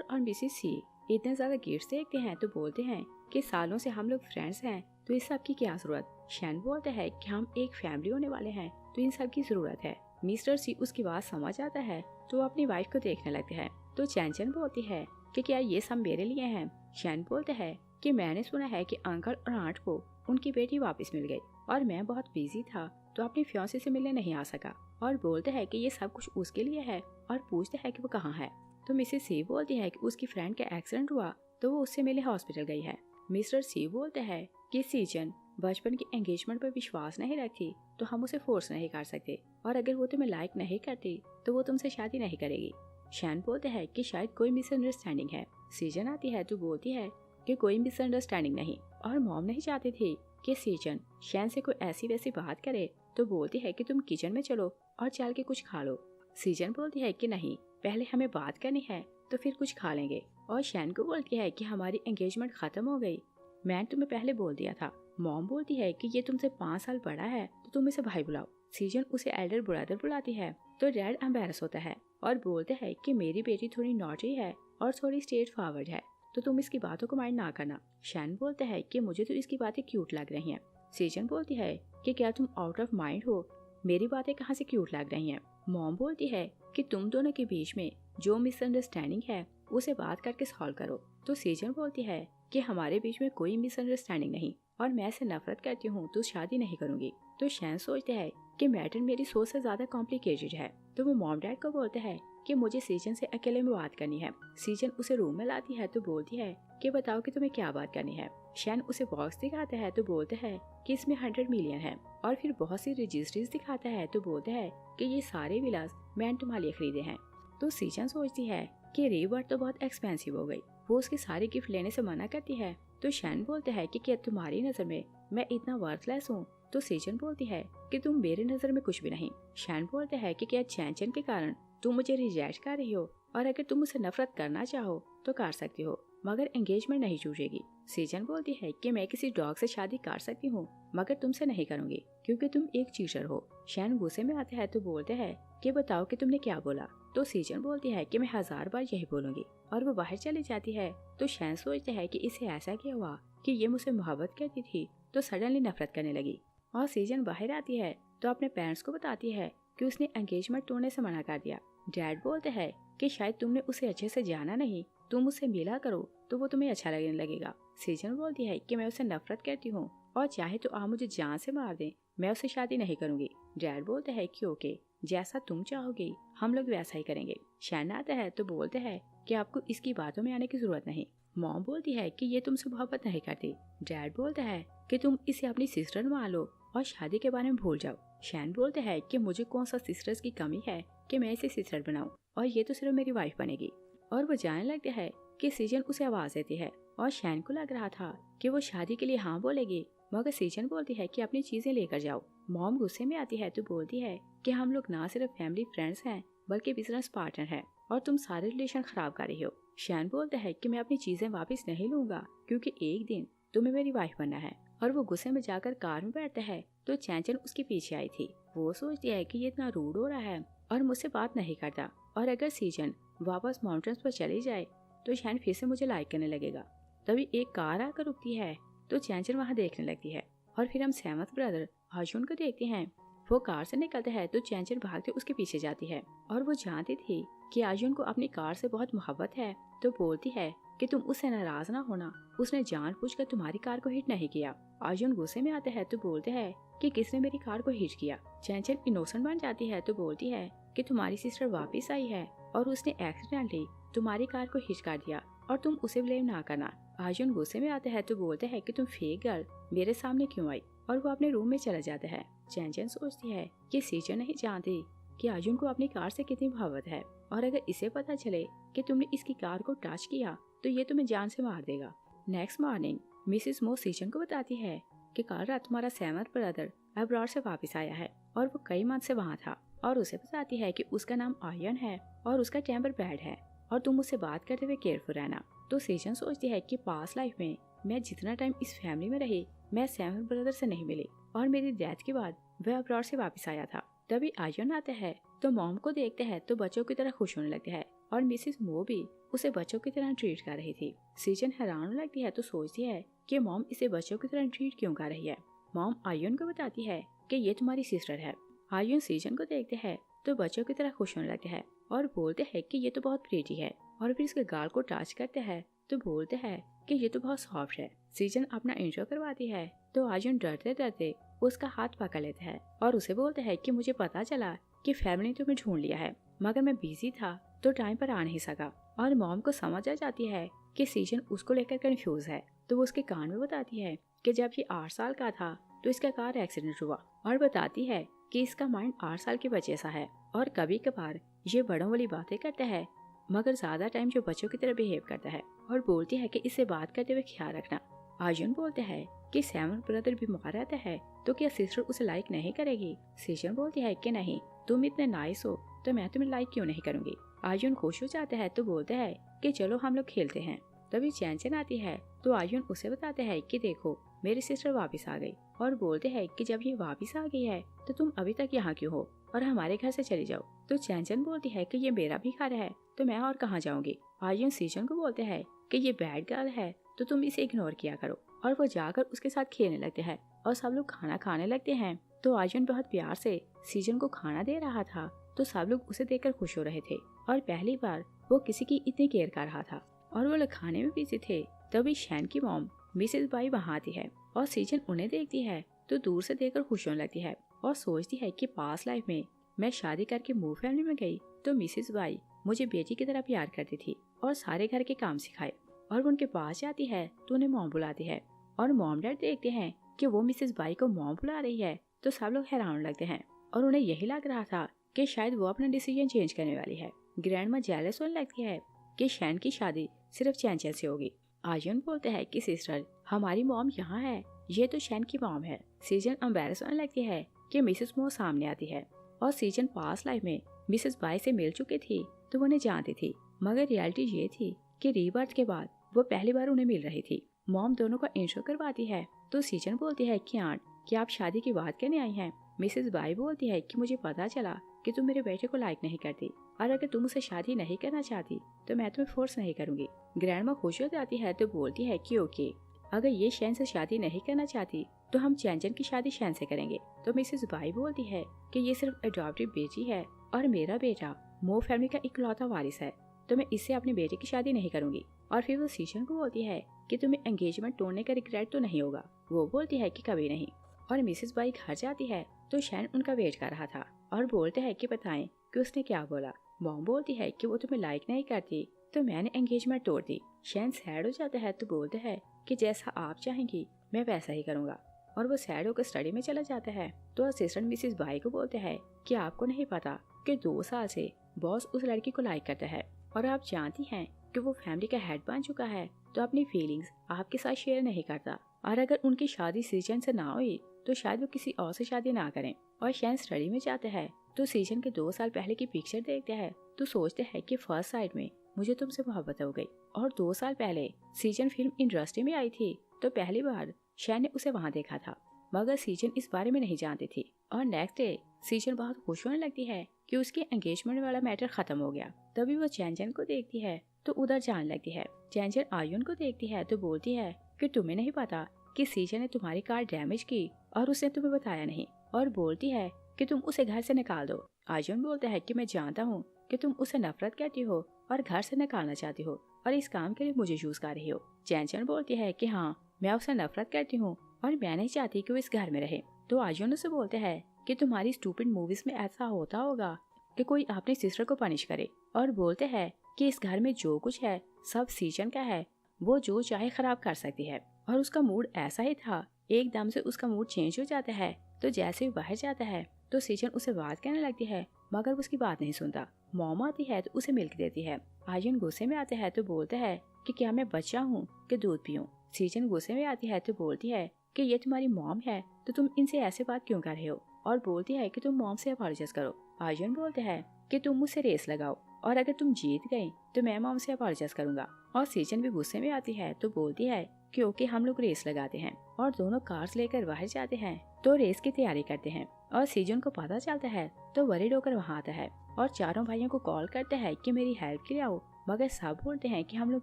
और मिसिस सी इतने ज्यादा गिफ्ट्स देखते हैं तो बोलते हैं कि सालों से हम लोग फ्रेंड्स हैं तो इस सब की क्या जरूरत। शैन बोलते हैं कि हम एक फैमिली होने वाले हैं तो इन सब की जरूरत है। मिस्टर सी उसकी बात समझ आता है तो वो अपनी वाइफ को देखने लगते हैं। तो चैंचन बोलती है कि क्या ये सब मेरे लिए हैं। शैन बोलते हैं कि मैंने सुना है कि अंकल और आंट को उनकी बेटी वापस मिल गई, और मैं बहुत बिजी था तो अपनी फियांसे से मिलने नहीं आ सका। और बोलते हैं कि ये सब कुछ उसके लिए है और पूछते हैं कि वो कहाँ है। तो मिसेस सी बोलती है कि उसकी फ्रेंड का एक्सीडेंट हुआ तो वो उससे मिले हॉस्पिटल गई है। मिस्टर सी बोलते हैं कि सीजन बचपन की एंगेजमेंट पर विश्वास नहीं रखती तो हम उसे फोर्स नहीं कर सकते, और अगर वो तुम्हें लाइक नहीं करती तो वो तुमसे शादी नहीं करेगी। शैन बोलते हैं कि शायद कोई मिसअंडरस्टैंडिंग है। सीजन आती है तो बोलती है कि कोई मिसअंडरस्टैंडिंग नहीं, और मॉम नहीं चाहती थी कि सीजन शैन से कोई ऐसी वैसी बात करे, तो बोलती है कि तुम किचन में चलो और चल के कुछ खा लो। सीजन बोलती है कि नहीं, पहले हमें बात करनी है तो फिर कुछ खा लेंगे, और शैन को बोलती है कि हमारी एंगेजमेंट खत्म हो गई, मैंने तुम्हें पहले बोल दिया था। मॉम बोलती है कि ये तुमसे 5 साल बड़ा है तो तुम इसे भाई बुलाओ। सीजन उसे एल्डर ब्रदर बुलाती है तो डैड एम्बैरस होता है और बोलते हैं कि मेरी बेटी थोड़ी नॉटी है और थोड़ी स्ट्रेट फॉरवर्ड है, तो तुम इसकी बातों को माइंड ना करना। शैन बोलते हैं कि मुझे तो इसकी बातें क्यूट लग रही हैं। सीजन बोलती है कि क्या तुम आउट ऑफ माइंड हो, मेरी बातें कहाँ से क्यूट लग रही हैं। मॉम बोलती है कि तुम दोनों के बीच में जो मिसअंडरस्टैंडिंग है उसे बात करके सॉल्व करो। तो सीजन बोलती है कि हमारे बीच में कोई मिसअंडरस्टैंडिंग नहीं और मैं इससे नफरत करती हूँ तो शादी नहीं करूंगी। तो शैन सोचते हैं कि मैटर मेरी सोच से ज्यादा कॉम्प्लिकेटेड है, तो वो मॉम डैड को बोलते हैं कि मुझे सीजन से अकेले में बात करनी है। सीजन उसे रूम में लाती है तो बोलती है कि बताओ कि तुम्हें क्या बात करनी है। शैन उसे बॉक्स दिखाता है तो बोलते हैं कि इसमें 100 मिलियन है, और फिर बहुत सी रजिस्ट्रीज दिखाता है तो बोलते हैं कि ये सारे विलास मैंने तुम्हारे लिए खरीदे हैं। तो सीजन सोचती है कि रीबर्थ तो बहुत एक्सपेंसिव हो गई, वो उसके सारे गिफ्ट लेने से मना करती है। तो शैन बोलते हैं कि क्या तुम्हारी नजर में मैं इतना वर्थलेस हूँ। तो सीजन बोलती है कि तुम मेरे नजर में कुछ भी नहीं। शैन बोलते हैं कि क्या चैन के कारण तुम मुझे रिजेक्ट कर रही हो, और अगर तुम मुझसे नफरत करना चाहो तो कर सकती हो, मगर एंगेजमेंट नहीं टूटेगी। सीजन बोलती है कि मैं किसी डॉग से शादी कर सकती हूँ मगर तुमसे नहीं करूंगी क्योंकि तुम एक चीटर हो। शैन गुस्से में आते हैं तो बोलते हैं कि बताओ कि तुमने क्या बोला। तो सीजन बोलती है कि मैं 1000 बार यही बोलूंगी, और वो बाहर चली जाती है। तो शैन सोचते है कि इसे ऐसा क्या हुआ कि ये मुझसे मोहब्बत करती थी तो सडनली नफरत करने लगी। और सीजन बाहर आती है तो अपने पेरेंट्स को बताती है कि उसने एंगेजमेंट तोड़ने से मना कर दिया। डैड बोलते हैं कि शायद तुमने उसे अच्छे से जाना नहीं, तुम उससे मिला करो तो वो तुम्हें अच्छा लगने लगेगा। सीजन बोलती है कि मैं उसे नफरत करती हूँ और चाहे तो आप मुझे जान से मार दें, मैं उससे शादी नहीं करूंगी। डैड बोलते हैं कि ओके, जैसा तुम चाहोगी हम लोग वैसा ही करेंगे। शैन आता है तो बोलते हैं कि आपको इसकी बातों में आने की जरूरत नहीं। मॉम बोलती है कि ये तुमसे मोहब्बत नहीं करती। डैड बोलता है कि तुम इसे अपनी सिस्टर मान लो और शादी के बारे में भूल जाओ। शैन बोलते हैं कि मुझे कौन सा सिस्टर्स की कमी है कि मैं इसे सिस्टर बनाऊं, और ये तो सिर्फ मेरी वाइफ बनेगी। और वो जाने लगते हैं कि सीजन उसे आवाज देती है, और शैन को लग रहा था कि वो शादी के लिए हाँ बोलेगी, मगर सीजन बोलती है कि अपनी चीजें लेकर जाओ। मॉम गुस्से में आती है तो बोलती है कि हम लोग ना सिर्फ फैमिली फ्रेंड्स हैं बल्कि बिजनेस पार्टनर हैं और तुम सारे रिलेशन खराब कर रही हो। शैन बोलता है कि मैं अपनी चीजें वापस नहीं लूंगा क्योंकि एक दिन तुम्हें मेरी वाइफ बनना है। और वो गुस्से में जाकर कार में बैठता है तो चैंचन उसके पीछे आई थी। वो सोचती है कि ये इतना रूड हो रहा है और मुझसे बात नहीं करता, और अगर सीजन वापस माउंटेन्स पर चली जाए तो शैन फिर से मुझे लाइक करने लगेगा। तभी एक कार आकर रुकती है तो चैंचन वहाँ देखने लगती है, और फिर हम सहमत ब्रदर अर्जुन को देखते हैं। वो कार से निकलता है तो चैंचन भागते उसके पीछे जाती है, और वो जानती थी कि अर्जुन को अपनी कार से बहुत मोहब्बत है, तो बोलती है कि तुम उससे नाराज ना होना, उसने जानबूझकर तुम्हारी कार को हिट नहीं किया। अर्जुन गुस्से में आते हैं तो बोलते हैं कि किसने मेरी कार को हिट किया। चैंचन इनोसेंट बन जाती है तो बोलती है कि तुम्हारी सिस्टर वापस आई है और उसने एक्सीडेंटली तुम्हारी कार को हिट कर दिया और तुम उसे ब्लेम ना करना। अर्जुन गुस्से में आते हैं तो बोलते हैं कि तुम फेक गर्ल मेरे सामने क्यों आई, और वो अपने रूम में चला जाता है। चैंचन सोचती है कि सीजन नहीं जानती कि अर्जुन को अपनी कार से कितनी मोहब्बत है, और अगर इसे पता चले कि तुमने इसकी कार को टच किया तो ये तुम्हें जान से मार देगा। नेक्स्ट मॉर्निंग मिसेस मो सीजन को बताती है कि कल रात तुम्हारा सहमत ब्रदर अब्रॉड से वापस आया है और वो कई मंथ से वहाँ था, और उसे बताती है कि उसका नाम आयन है और उसका टेम्पर बैड है और तुम उससे बात करते हुए केयरफुल रहना। तो सीजन सोचती है कि पास्ट लाइफ में मैं जितना टाइम इस फैमिली में रही मैं सहमत ब्रदर से नहीं मिली, और मेरी डेथ के बाद वह अब्रॉड से वापस आया था। तभी आयन आता है तो मॉम को देखते हैं तो बच्चों की तरह खुश होने लगते हैं, और मिसेस मो भी उसे बच्चों की तरह ट्रीट कर रही थी। सीजन हैरान होने लगती है तो सोचती है कि मॉम इसे बच्चों की तरह ट्रीट क्यों कर रही है। मॉम आयन को बताती है कि ये तुम्हारी सिस्टर है। आयन सीजन को देखते हैं तो बच्चों की तरह खुश होने लगते हैं और बोलते हैं कि ये तो बहुत प्रीटी है, और फिर इसके गाल को टच करते हैं तो बोलते हैं कि ये तो बहुत सॉफ्ट है। सीजन अपना इंट्रो करवाती है तो आयन डरते डरते उसका हाथ पकड़ लेता है और उसे बोलते हैं कि मुझे पता चला कि फैमिली ने तुम्हें ढूंढ लिया है, मगर मैं बिजी था तो टाइम पर आ नहीं सका। और मॉम को समझ आ जाती है कि सीजन उसको लेकर कंफ्यूज है, तो वो उसके कान में बताती है कि जब ये 8 साल का था तो इसका कार एक्सीडेंट हुआ, और बताती है कि इसका माइंड 8 साल के बच्चे सा है और कभी कभार ये बड़ों वाली बातें करता है, मगर ज्यादा टाइम जो बच्चों की तरह बिहेव करता है। और बोलती है कि इससे बात करते हुए ख्याल रखना। अर्जुन बोलते हैं कि सेवन ब्रदर बीमार रहता है तो क्या सिस्टर उसे लाइक नहीं करेगी। सीजन बोलती है कि नहीं, तुम इतने नाइस हो तो मैं तुम्हें लाइक क्यों नहीं करूंगी। अर्जुन खुश हो जाता है तो बोलते हैं कि चलो हम लोग खेलते हैं। तभी चैन आती है तो अर्जुन उसे बताते हैं कि देखो मेरी सिस्टर वापस आ गई, और बोलते हैं कि जब ये वापस आ गई है तो तुम अभी तक यहाँ क्यों हो और हमारे घर से चली जाओ। तो चैन बोलती है कि ये मेरा भी घर है तो मैं और कहाँ जाऊंगी। अर्जुन सीजन को बोलते हैं कि ये बैड गर्ल है तो तुम इसे इग्नोर किया करो, और वो जाकर उसके साथ खेलने लगते हैं और सब लोग खाना खाने लगते हैं। तो अर्जुन बहुत प्यार से सीजन को खाना दे रहा था तो सब लोग उसे देखकर खुश हो रहे थे, और पहली बार वो किसी की इतनी केयर कर रहा था, और वो लोग खाने में बिजी थे। तभी शैन की मॉम मिसेस बाई वहाँ आती है और सीजन उन्हें देखती है तो दूर से देखकर खुश होने लगती है और सोचती है कि पास्ट लाइफ में मैं शादी करके मूव फैमिली में गई तो मिसेस बाई मुझे बेटी की तरह प्यार करती थी और सारे घर के काम सिखाए। और वो उनके पास जाती है तो उन्हें मॉम बुलाती है, और मॉम डैड देखते हैं कि वो मिसेस बाई को मॉम बुला रही है तो सब लोग हैरान लगते हैं, और उन्हें यही लग रहा था कि शायद वो अपना डिसीजन चेंज करने वाली है। ग्रैंड माँ जेलस होने लगती है कि शैन की शादी सिर्फ चैन से होगी। अर्जुन बोलते हैं कि सिस्टर हमारी मॉम यहाँ है, ये तो शैन की मॉम है। सीजन एम्बैरस होने लगती है कि मिसेस मो सामने आती है, और सीजन पास्ट लाइफ में मिसेस बाई से मिल चुकी थी तो वो उन्हें जानती थी, मगर रियलिटी ये थी कि रीबर्थ के बाद वो पहली बार उन्हें मिल रही थी। मॉम दोनों का इंट्रो करवाती है तो सीजन बोलती है कि आंट क्या आप शादी की बात करने आई हैं। मिसेस बाई बोलती है कि मुझे पता चला कि तुम मेरे बेटे को लाइक नहीं करती, और अगर तुम उसे शादी नहीं करना चाहती तो मैं तुम्हें फोर्स नहीं करूंगी। ग्रैंड माँ खुश हो जाती है तो बोलती है कि ओके, अगर ये शैन से शादी नहीं करना चाहती तो हम चैन की शादी शैन से करेंगे। तो मिसेस बाई बोलती है कि ये सिर्फ अडॉप्टिव बेटी है और मेरा बेटा मो फैमिली का इकलौता वारिस है, तो मैं इससे अपने बेटे की शादी नहीं करूंगी। और फिर वो सीजन को बोलती है कि तुम्हें एंगेजमेंट तोड़ने का रिग्रेट तो नहीं होगा। वो बोलती है कि कभी नहीं। और मिसेस बाई घर जाती है तो शैन उनका वेट कर रहा था और बोलते हैं कि बताएं कि उसने क्या बोला। मॉम बोलती है कि वो तुम्हें लाइक नहीं करती तो मैंने एंगेजमेंट तोड़ दी। शैन सैड हो जाता है तो बोलते हैं कि जैसा आप चाहेंगी मैं वैसा ही करूंगा, और वो सैड होकर स्टडी में चला जाता है। तो असिस्टेंट मिसेस बाई को बोलते हैं कि आपको नहीं पता कि 2 साल से बॉस उस लड़की को लाइक करता है, और आप जानती हैं कि वो फैमिली का हेड बन चुका है तो अपनी फीलिंग्स आपके साथ शेयर नहीं करता, और अगर उनकी शादी सीजन से ना हुई तो शायद वो किसी और से शादी ना करें। और शैन स्टडी में जाते हैं तो सीजन के 2 साल पहले की पिक्चर देखते हैं तो सोचते हैं कि फर्स्ट साइड में मुझे तुमसे मोहब्बत हो गई। और 2 साल पहले सीजन फिल्म इंडस्ट्री में आई थी तो पहली बार शैन ने उसे वहाँ देखा था, मगर सीजन इस बारे में नहीं जानती थी। और नेक्स्ट डे सीजन बहुत खुश होने लगती है कि उसकी एंगेजमेंट वाला मैटर खत्म हो गया। तभी वो चैन को देखती है तो उधर जाने लगती है। चैन आर्यन को देखती है तो बोलती है कि तुम्हें नहीं पता कि सीजन ने तुम्हारी कार डैमेज की और उसने तुम्हें बताया नहीं, और बोलती है कि तुम उसे घर से निकाल दो। अर्जुन बोलता है कि मैं जानता हूँ कि तुम उसे नफरत करती हो और घर से निकालना चाहती हो और इस काम के लिए मुझे यूज कर रही हो। चैन बोलती है कि हाँ मैं उसे नफरत करती हूँ और मैं नहीं चाहती कि वो इस घर में रहे। तो अर्जुन उसे बोलते हैं कि तुम्हारी स्टूपिड मूवीज में ऐसा होता होगा कि कोई अपनी सिस्टर को पनिश करे, और बोलते हैं कि इस घर में जो कुछ है सब सीजन का है, वो जो चाहे खराब कर सकती है। और उसका मूड ऐसा ही था, एकदम से उसका मूड चेंज हो जाता है। तो जैसे ही बाहर जाता है तो सीजन उसे बात कहने लगती है, मगर वो उसकी बात नहीं सुनता। मॉम आती है तो उसे मिल्क देती है। अर्जुन गुस्से में आते हैं तो बोलते हैं कि क्या मैं बच्चा हूँ कि दूध पीऊं। सीजन गुस्से में आती है तो बोलती है कि ये तुम्हारी मॉम है तो तुम इनसे ऐसे बात क्यों कर रहे हो, और बोलती है कि तुम मॉम से अपॉलोजाइज करो। अर्जुन बोलते हैं कि तुम मुझसे रेस लगाओ और अगर तुम जीत गई तो मैं मॉम से अपॉलोजाइज करूंगा। और सीजन भी गुस्से में आती है तो बोलती है कि ओके हम लोग रेस लगाते हैं, और दोनों कार्स लेकर बाहर जाते हैं तो रेस की तैयारी करते हैं। और सीजन को पता चलता है तो वरीड होकर वहाँ आता है और चारों भाइयों को कॉल करता है कि मेरी हेल्प के लिए आओ, मगर सब बोलते हैं कि हम लोग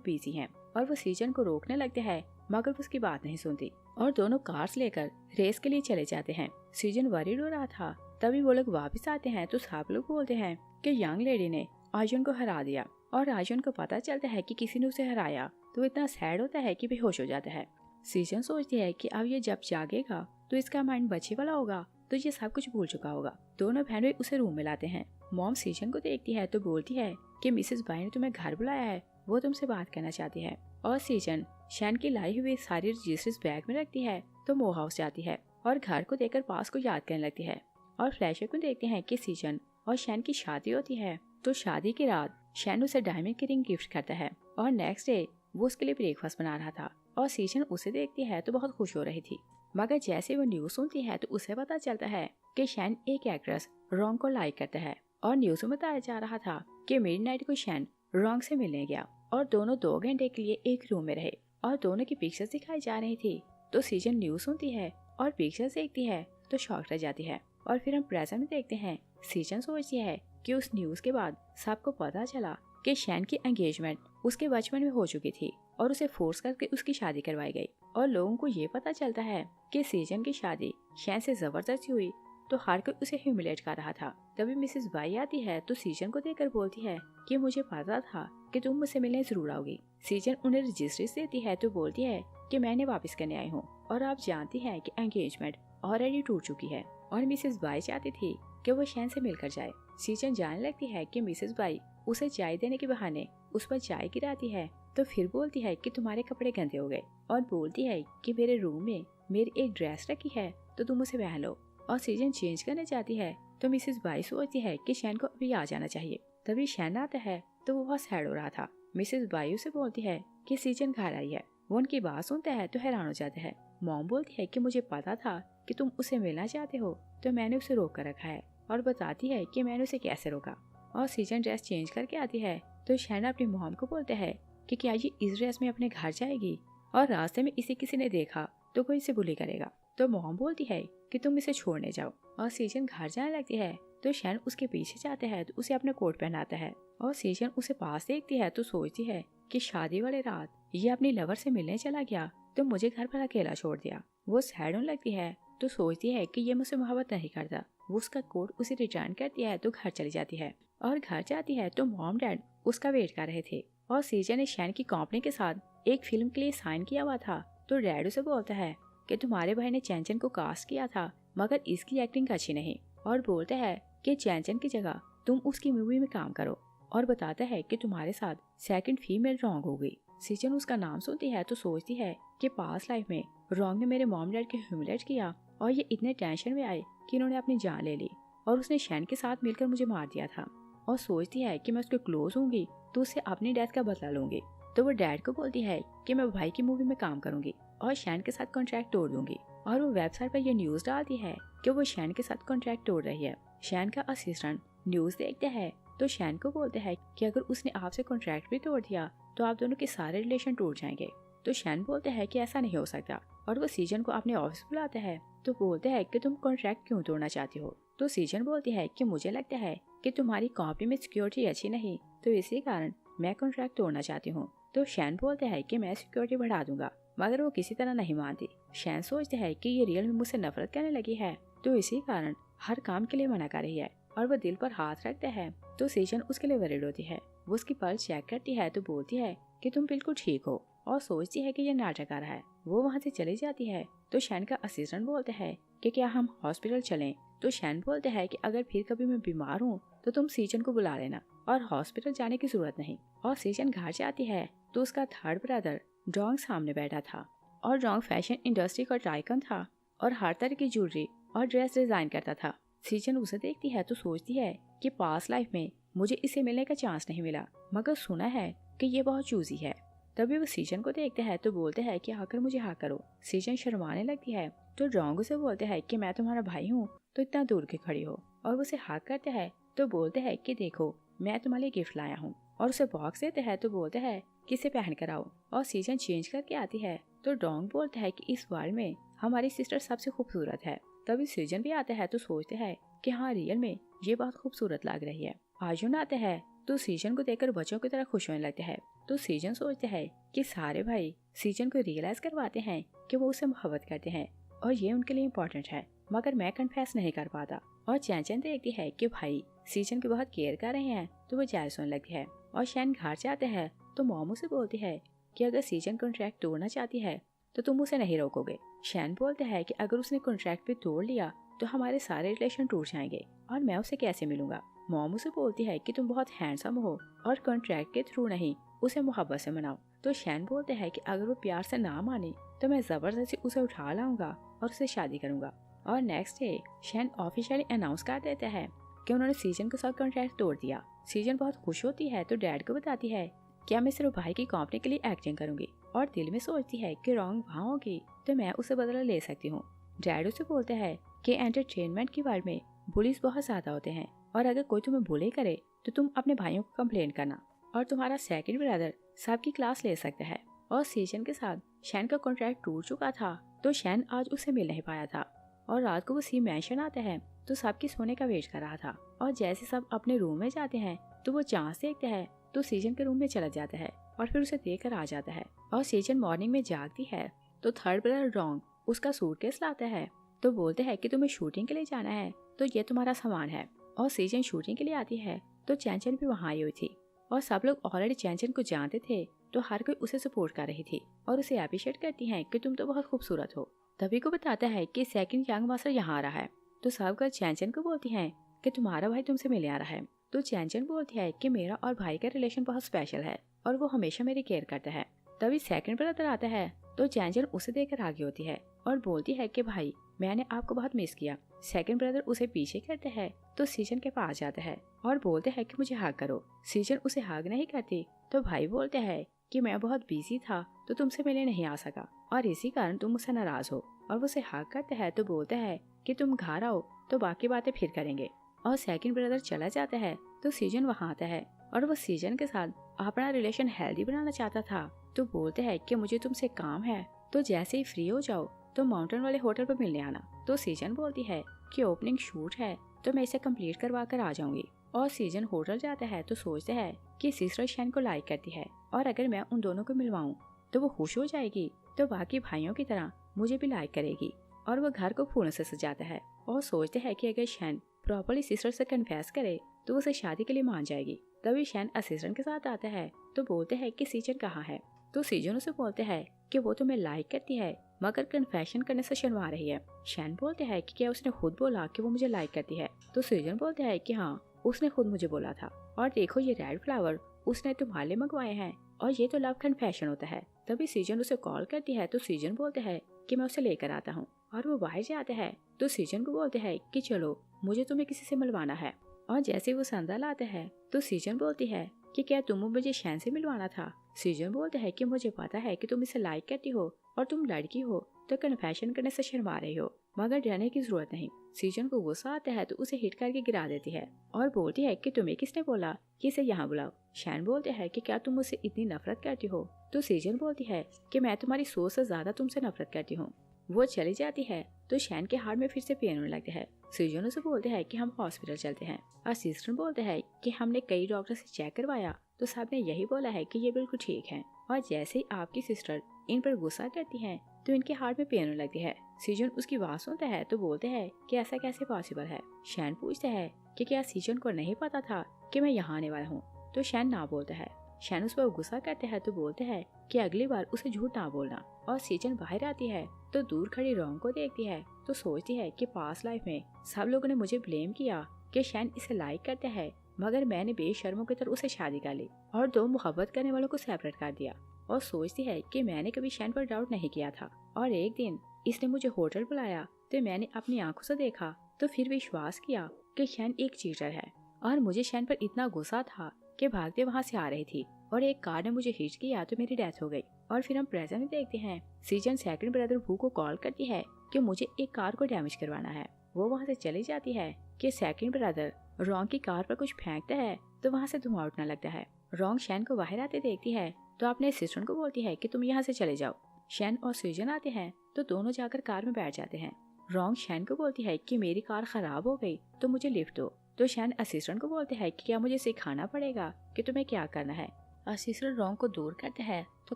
बिजी हैं। और वो सीजन को रोकने लगते हैं मगर वो उसकी बात नहीं सुनती और दोनों कार्स लेकर रेस के लिए चले जाते हैं। सीजन वरीड हो रहा था, तभी वो लोग वापस आते हैं तो सब लोग बोलते हैं कि यंग लेडी ने अर्जुन को हरा दिया। और अर्जुन को पता चलता है कि किसी ने उसे हराया तो इतना सैड होता है कि बेहोश हो जाता है। सीजन सोचती है कि अब ये जब जागेगा तो इसका माइंड बच्चे वाला होगा तो ये सब कुछ भूल चुका होगा। दोनों बहन भाई उसे रूम में लाते हैं। मॉम सीजन को देखती है तो बोलती है कि मिसेस बाई ने तुम्हें घर बुलाया है, वो तुमसे बात करना चाहती है। और सीजन शैन की लाई हुई सारी रजिस्टर्स बैग में रखती है तो मो हाउस जाती है और घर को देखकर पास को याद करने लगती है। और फ्लैशबैक में देखते हैं कि सीजन और शैन की शादी होती है। तो शादी की रात शैन उसे डायमंड की रिंग गिफ्ट करता है और नेक्स्ट डे वो उसके लिए ब्रेकफास्ट बना रहा था और सीजन उसे देखती है तो बहुत खुश हो रही थी। मगर जैसे वो न्यूज सुनती है तो उसे पता चलता है कि शैन एक एक्ट्रेस रॉन्ग को लाइक करता है। और न्यूज में बताया जा रहा था कि मिडनाइट को शैन रॉन्ग से मिलने गया और दोनों 2 घंटे के लिए एक रूम में रहे और दोनों की पिक्चर्स दिखाई जा रही थी। तो सीजन न्यूज सुनती है और पिक्चर्स देखती है तो शॉक रह जाती है। और फिर हम प्रेजेंट में देखते हैं सीजन सोचती है कि उस न्यूज के बाद सबको पता चला कि शैन की एंगेजमेंट उसके बचपन में हो चुकी थी और उसे फोर्स करके उसकी शादी करवाई गई। और लोगों को ये पता चलता है कि सीजन की शादी शैन से जबरदस्ती हुई तो हर कोई उसे ह्यूमिलेट कर रहा था। तभी मिसेस बाई आती है तो सीजन को देखकर बोलती है कि मुझे पता था कि तुम मुझसे मिलने जरूर आओगी। सीजन उन्हें रजिस्ट्रीज देती है तो बोलती है कि मैंने वापस करने आई हूँ और आप जानती हैं कि एंगेजमेंट ऑलरेडी टूट चुकी है। और मिसेस बाई चाहती थी कि वो शैन से मिलकर जाए। सीजन जानने लगती है कि मिसेस बाई उसे चाय देने के बहाने उस पर चाय गिराती है तो फिर बोलती है कि तुम्हारे कपड़े गंदे हो गए और बोलती है कि मेरे रूम में मेरी एक ड्रेस रखी है तो तुम उसे पहन लो। और सीजन चेंज करने जाती है तो मिसेस बाई सोचती है कि शैन को अभी आ जाना चाहिए। तभी शैन आता है तो वो बहुत सैड हो रहा था। मिसेस बाई उसे बोलती है कि सीजन घर आई है। वो उनकी बात सुनता है तो हैरान हो जाता है। मॉम बोलती है कि मुझे पता था कि तुम उसे मिलना चाहते हो तो मैंने उसे रोक कर रखा है और बताती है कि मैंने उसे कैसे रोका। और सीजन ड्रेस चेंज करके आती है तो शैन अपनी मॉम को बोलते हैं कि क्या ये इस ड्रेस में अपने घर जाएगी और रास्ते में इसे किसी ने देखा तो कोई इसे बुली करेगा। तो मॉम बोलती है कि तुम इसे छोड़ने जाओ। और सीजन घर जाने लगती है तो शैन उसके पीछे जाते हैं तो उसे अपना कोट पहनाता है। और सीजन उसे पास देखती है तो सोचती है कि शादी वाले रात ये अपनी लवर से मिलने चला गया तो मुझे घर पर अकेला छोड़ दिया। वो सैड होने लगती है तो सोचती है कि ये मुझसे मोहब्बत नहीं करता। वो उसका कोट उसे रिटर्न करती है तो घर चली जाती है। और घर जाती है तो मॉम डैड उसका वेट कर रहे थे। और सीजन ने शैन की कंपनी के साथ एक फिल्म के लिए साइन किया हुआ था तो डैड उसे बोलता है कि तुम्हारे भाई ने चैंचन को कास्ट किया था मगर इसकी एक्टिंग अच्छी नहीं। और बोलते हैं कि चैंचन की जगह तुम उसकी मूवी में काम करो। और बताता है कि तुम्हारे साथ सेकंड फीमेल रॉन्ग हो गई। सीजन उसका नाम सुनती है तो सोचती है कि पास्ट लाइफ में रॉन्ग ने मेरे मॉम डैड को ह्यूमिलेट किया और ये इतने टेंशन में आए कि इन्होंने अपनी जान ले ली और उसने शैन के साथ मिलकर मुझे मार दिया था। और सोचती है कि मैं उसके क्लोज होंगी तो उससे अपनी डेथ का बदला लूंगी। तो वो डैड को बोलती है कि मैं भाई की मूवी में काम करूंगी और शैन के साथ कॉन्ट्रैक्ट तोड़ दूंगी। और वो वेबसाइट पर ये न्यूज डालती है कि वो शैन के साथ कॉन्ट्रैक्ट तोड़ रही है। शैन का असिस्टेंट न्यूज देखते हैं तो शैन को बोलते हैं कि अगर उसने आपसे कॉन्ट्रैक्ट भी तोड़ दिया तो आप दोनों के सारे रिलेशन टूट जाएंगे। तो शैन बोलते हैं कि ऐसा नहीं हो सकता। और वो सीजन को अपने ऑफिस बुलाते हैं तो बोलते हैं कि तुम कॉन्ट्रैक्ट क्यों तोड़ना चाहती हो। तो सीजन बोलती है कि मुझे लगता है कि तुम्हारी कंपनी में सिक्योरिटी अच्छी नहीं तो इसी कारण मैं कॉन्ट्रैक्ट तोड़ना चाहती हूँ। तो शैन बोलते हैं कि मैं सिक्योरिटी बढ़ा दूंगा मगर वो किसी तरह नहीं मानती। शैन सोचते हैं कि ये रियल में मुझसे नफरत करने लगी है तो इसी कारण हर काम के लिए मना कर रही है। और वो दिल पर हाथ रखते हैं तो सीजन उसके लिए वरीड होती है। वो उसकी पल्स चेक करती है तो बोलती है कि तुम बिल्कुल ठीक हो और सोचती है कि ये नाटक आ रहा है। वो वहाँ से चली जाती है तो शैन का असिस्टेंट बोलते हैं कि क्या हम हॉस्पिटल चलें। तो शैन बोलते हैं कि अगर फिर कभी मैं बीमार हूँ तो तुम सीजन को बुला लेना और हॉस्पिटल जाने की जरूरत नहीं। और सीजन घर जाती है तो उसका थर्ड ब्रदर डोंग सामने बैठा था और डोंग फैशन इंडस्ट्री का टाइकन था और हर तरह की ज्वेलरी और ड्रेस डिजाइन करता था। सीजन उसे देखती है तो सोचती है कि पास्ट लाइफ में मुझे इसे मिलने का चांस नहीं मिला मगर सुना है कि ये बहुत चूजी है। तभी वो सीजन को देखते हैं तो बोलते हैं कि आकर मुझे हाँ करो। सीजन शर्माने लगती है तो डोंग उसे बोलते हैं कि मैं तुम्हारा भाई हूँ तो इतना दूर के खड़ी हो। और वो उसे हाक करते हैं तो बोलते हैं कि देखो मैं तुम्हारे लिए गिफ्ट लाया हूँ। और उसे बॉक्स देते हैं तो बोलते हैं कि इसे पहन कर आओ। और सीजन चेंज करके आती है तो डोंग बोलता है कि इस वर्ल्ड में हमारी सिस्टर सबसे खूबसूरत है। तभी सीजन भी आता है तो सोचते हैं कि हाँ रियल में ये बहुत खूबसूरत लग रही है। आजुन आते हैं तो सीजन को देखकर बच्चों की तरह खुश होने लगते हैं। तो सीजन सोचते हैं कि सारे भाई सीजन को रियलाइज करवाते हैं कि वो उसे मोहब्बत करते हैं और ये उनके लिए इम्पोर्टेंट है मगर मैं कन्फेस नहीं कर पाता। और चैंचन देखती है कि भाई सीजन की बहुत केयर कर रहे हैं तो वो जेलस होने लगती है। और शैन घर जाते हैं तो मोमो से बोलती है कि अगर सीजन कॉन्ट्रैक्ट तोड़ना चाहती है तो तुम उसे नहीं रोकोगे। शैन बोलते हैं कि अगर उसने कॉन्ट्रैक्ट भी तोड़ लिया तो हमारे सारे रिलेशन टूट जाएंगे और मैं उसे कैसे मिलूंगा। मॉम उसे बोलती है कि तुम बहुत हैंडसम हो और कॉन्ट्रैक्ट के थ्रू नहीं, उसे मोहब्बत से मनाओ। तो शैन बोलते हैं कि अगर वो प्यार से ना माने तो मैं जबरदस्ती उसे उठा लाऊंगा और उससे शादी करूंगा। और नेक्स्ट डे शैन ऑफिशियली अनाउंस कर देता है कि उन्होंने सीजन के साथ कॉन्ट्रैक्ट तोड़ दिया। सीजन बहुत खुश होती है तो डैड को बताती है कि मैं सिर्फ भाई की कंपनी के लिए एक्टिंग करूंगी, और दिल में सोचती है कि रॉन्ग वहाँ होगी तो मैं उसे बदला ले सकती हूँ। डैड उसे बोलते हैं कि एंटरटेनमेंट की वर्ल्ड में बुलीज बहुत ज्यादा होते हैं और अगर कोई तुम्हें बुली करे तो तुम अपने भाइयों को कंप्लेन करना और तुम्हारा सेकंड ब्रदर सबकी क्लास ले सकता है। और सीजन के साथ शैन का कॉन्ट्रैक्ट टूट चुका था तो शैन आज उसे मिल नहीं पाया था। और रात को वो सी मैंशन आता है तो सबकी सोने का वेट कर रहा था। और जैसे सब अपने रूम में जाते हैं तो वो चांस देखता है तो सीजन के रूम में चला जाता है और फिर उसे देखकर आ जाता है। और सीजन मॉर्निंग में जागती है तो थर्ड ब्रदर रॉन्ग उसका सूटकेस लाता है तो बोलते हैं कि तुम्हें शूटिंग के लिए जाना है तो ये तुम्हारा सामान है। और सीजन शूटिंग के लिए आती है तो चैंचन भी वहाँ आई हुई थी और सब लोग ऑलरेडी चैंचन को जानते थे तो हर कोई उसे सपोर्ट कर रही थी और उसे अप्रिशिएट करती है कि तुम तो बहुत खूबसूरत हो। तभी को बताता है कि सेकंड यंग मास्टर यहाँ आ रहा है तो सब गर्ल चैंचन को बोलती हैं कि तुम्हारा भाई तुमसे मिलने आ रहा है। तो चैंचन बोलती है कि मेरा और भाई का रिलेशन बहुत स्पेशल है और वो हमेशा मेरी केयर करता है। तभी सेकंड ब्रदर आता है तो चैंचन उसे देखकर आगे होती है और बोलती है कि भाई मैंने आपको बहुत मिस किया। सेकंड ब्रदर उसे पीछे करते हैं तो सीजन के पास जाता है और बोलते हैं कि मुझे हग करो। सीजन उसे हग नहीं करती तो भाई बोलते हैं कि मैं बहुत बिजी था तो तुमसे मिलने नहीं आ सका और इसी कारण तुम मुझसे नाराज हो। और वो उसे हग करते हैं तो बोलते हैं कि तुम घर आओ तो बाकी बातें फिर करेंगे। और सेकंड ब्रदर चला जाता है तो सीजन वहाँ आता है और वो सीजन के साथ अपना रिलेशन हेल्दी बनाना चाहता था तो बोलते हैं कि मुझे तुमसे काम है तो जैसे ही फ्री हो जाओ तो माउंटेन वाले होटल पर मिलने आना। तो सीजन बोलती है कि ओपनिंग शूट है तो मैं इसे कंप्लीट करवा कर आ जाऊंगी। और सीजन होटल जाता है तो सोचता है कि सिस्टर शैन को लाइक करती है और अगर मैं उन दोनों को मिलवाऊं तो वो खुश हो जाएगी तो बाकी भाइयों की तरह मुझे भी लाइक करेगी। और वो घर को फूलों से सजाता है और सोचते हैं कि अगर शैन प्रॉपर्ली सिस्टर से कन्फेस करे तो उसे शादी के लिए मान जाएगी। तभी शैन असिस्टेंट के साथ आता है तो बोलते हैं कि सीजन कहाँ है। तो सीजन उसे बोलते हैं कि वो तुम्हें लाइक करती है मगर कन्फेशन करने से शर्मा रही है। शैन बोलते हैं कि क्या उसने खुद बोला कि वो मुझे लाइक करती है। तो सीजन बोलते हैं कि हाँ उसने खुद मुझे बोला था और देखो ये रेड फ्लावर उसने तुम्हारे लिए मंगवाए हैं और ये तो लव कन्फेशन होता है। तभी सीजन उसे कॉल करती है तो सीजन बोलते हैं कि मैं उसे लेकर आता हूँ और वो बाहर जाते हैं तो सीजन को बोलते हैं कि चलो मुझे तुम्हें किसी से मिलवाना है। और जैसे वो संदा लाते हैं तो सीजन बोलती है कि क्या तुम मुझे शैन से मिलवाना था। सीजन बोलते हैं कि मुझे पता है कि तुम इसे लाइक करती हो और तुम लड़की हो तो कन्फेशन करने से शर्मा रही हो मगर डरने की जरूरत नहीं। सीजन को गुस्सा आता है तो उसे हिट करके गिरा देती है और बोलती है कि तुम्हें किसने बोला कि इसे यहाँ बुलाओ। शैन बोलते हैं कि क्या तुम मुझसे इतनी नफरत करती हो। तो सीजन बोलती है कि मैं तुम्हारी सोच से ज्यादा तुमसे नफरत करती हूँ। वो चली जाती है तो शैन के हार्ट में फिर से पेन होने लगता है। सीजन उसे बोलते हैं कि हम हॉस्पिटल चलते हैं। असिस्टेंट बोलते हैं कि हमने कई डॉक्टर से चेक करवाया तो सबने यही बोला है कि ये बिल्कुल ठीक है। और जैसे ही आपकी सिस्टर इन पर गुस्सा करती हैं तो इनके हार्ट में पेन होने लगती है। सीजन उसकी बात सुनता है तो बोलते हैं कि ऐसा कैसे पॉसिबल है। शैन पूछता है कि क्या सीजन को नहीं पता था कि मैं यहाँ आने वाला हूँ। तो शैन ना बोलता है। शैन उस पर गुस्सा करते हैं तो बोलते हैं कि अगली बार उसे झूठ ना बोलना। और सीजन बाहर आती है तो दूर खड़ी रॉन्ग को देखती है तो सोचती है कि पास्ट लाइफ में सब लोगों ने मुझे ब्लेम किया कि शैन इसे लाइक करते हैं मगर मैंने बेशर्मों की तरह उसे शादी कर ली और दो मोहब्बत करने वालों को सेपरेट कर दिया। और सोचती है कि मैंने कभी शैन पर डाउट नहीं किया था और एक दिन इसने मुझे होटल बुलाया तो मैंने अपनी आंखों से देखा तो फिर विश्वास किया कि शैन एक चीटर है। और मुझे शैन पर इतना गुस्सा था कि भागते वहाँ से आ रही थी और एक कार ने मुझे हिट किया तो मेरी डेथ हो गई। और फिर हम प्रेजेंट में देखते हैं सीजन सेकंड ब्रदर भू को कॉल करती है कि मुझे एक कार को डैमेज करवाना है। वो वहाँ से चली जाती है कि सेकंड ब्रदर रॉन्ग की कार पर कुछ फेंकता है तो वहाँ से धुआं उठने लगता है। रॉन्ग शैन को बाहर आते देखती है तो अपने असिस्टेंट को बोलती है कि तुम यहाँ से चले जाओ। शैन और सीजन आते हैं तो दोनों जाकर कार में बैठ जाते हैं। रॉन्ग शैन को बोलती है कि मेरी कार खराब हो गई तो मुझे लिफ्ट दो। तो शैन असिस्टेंट को बोलते हैं कि क्या मुझे सिखाना पड़ेगा कि तुम्हें क्या करना है। असिस्टेंट रॉन्ग को दूर करता है तो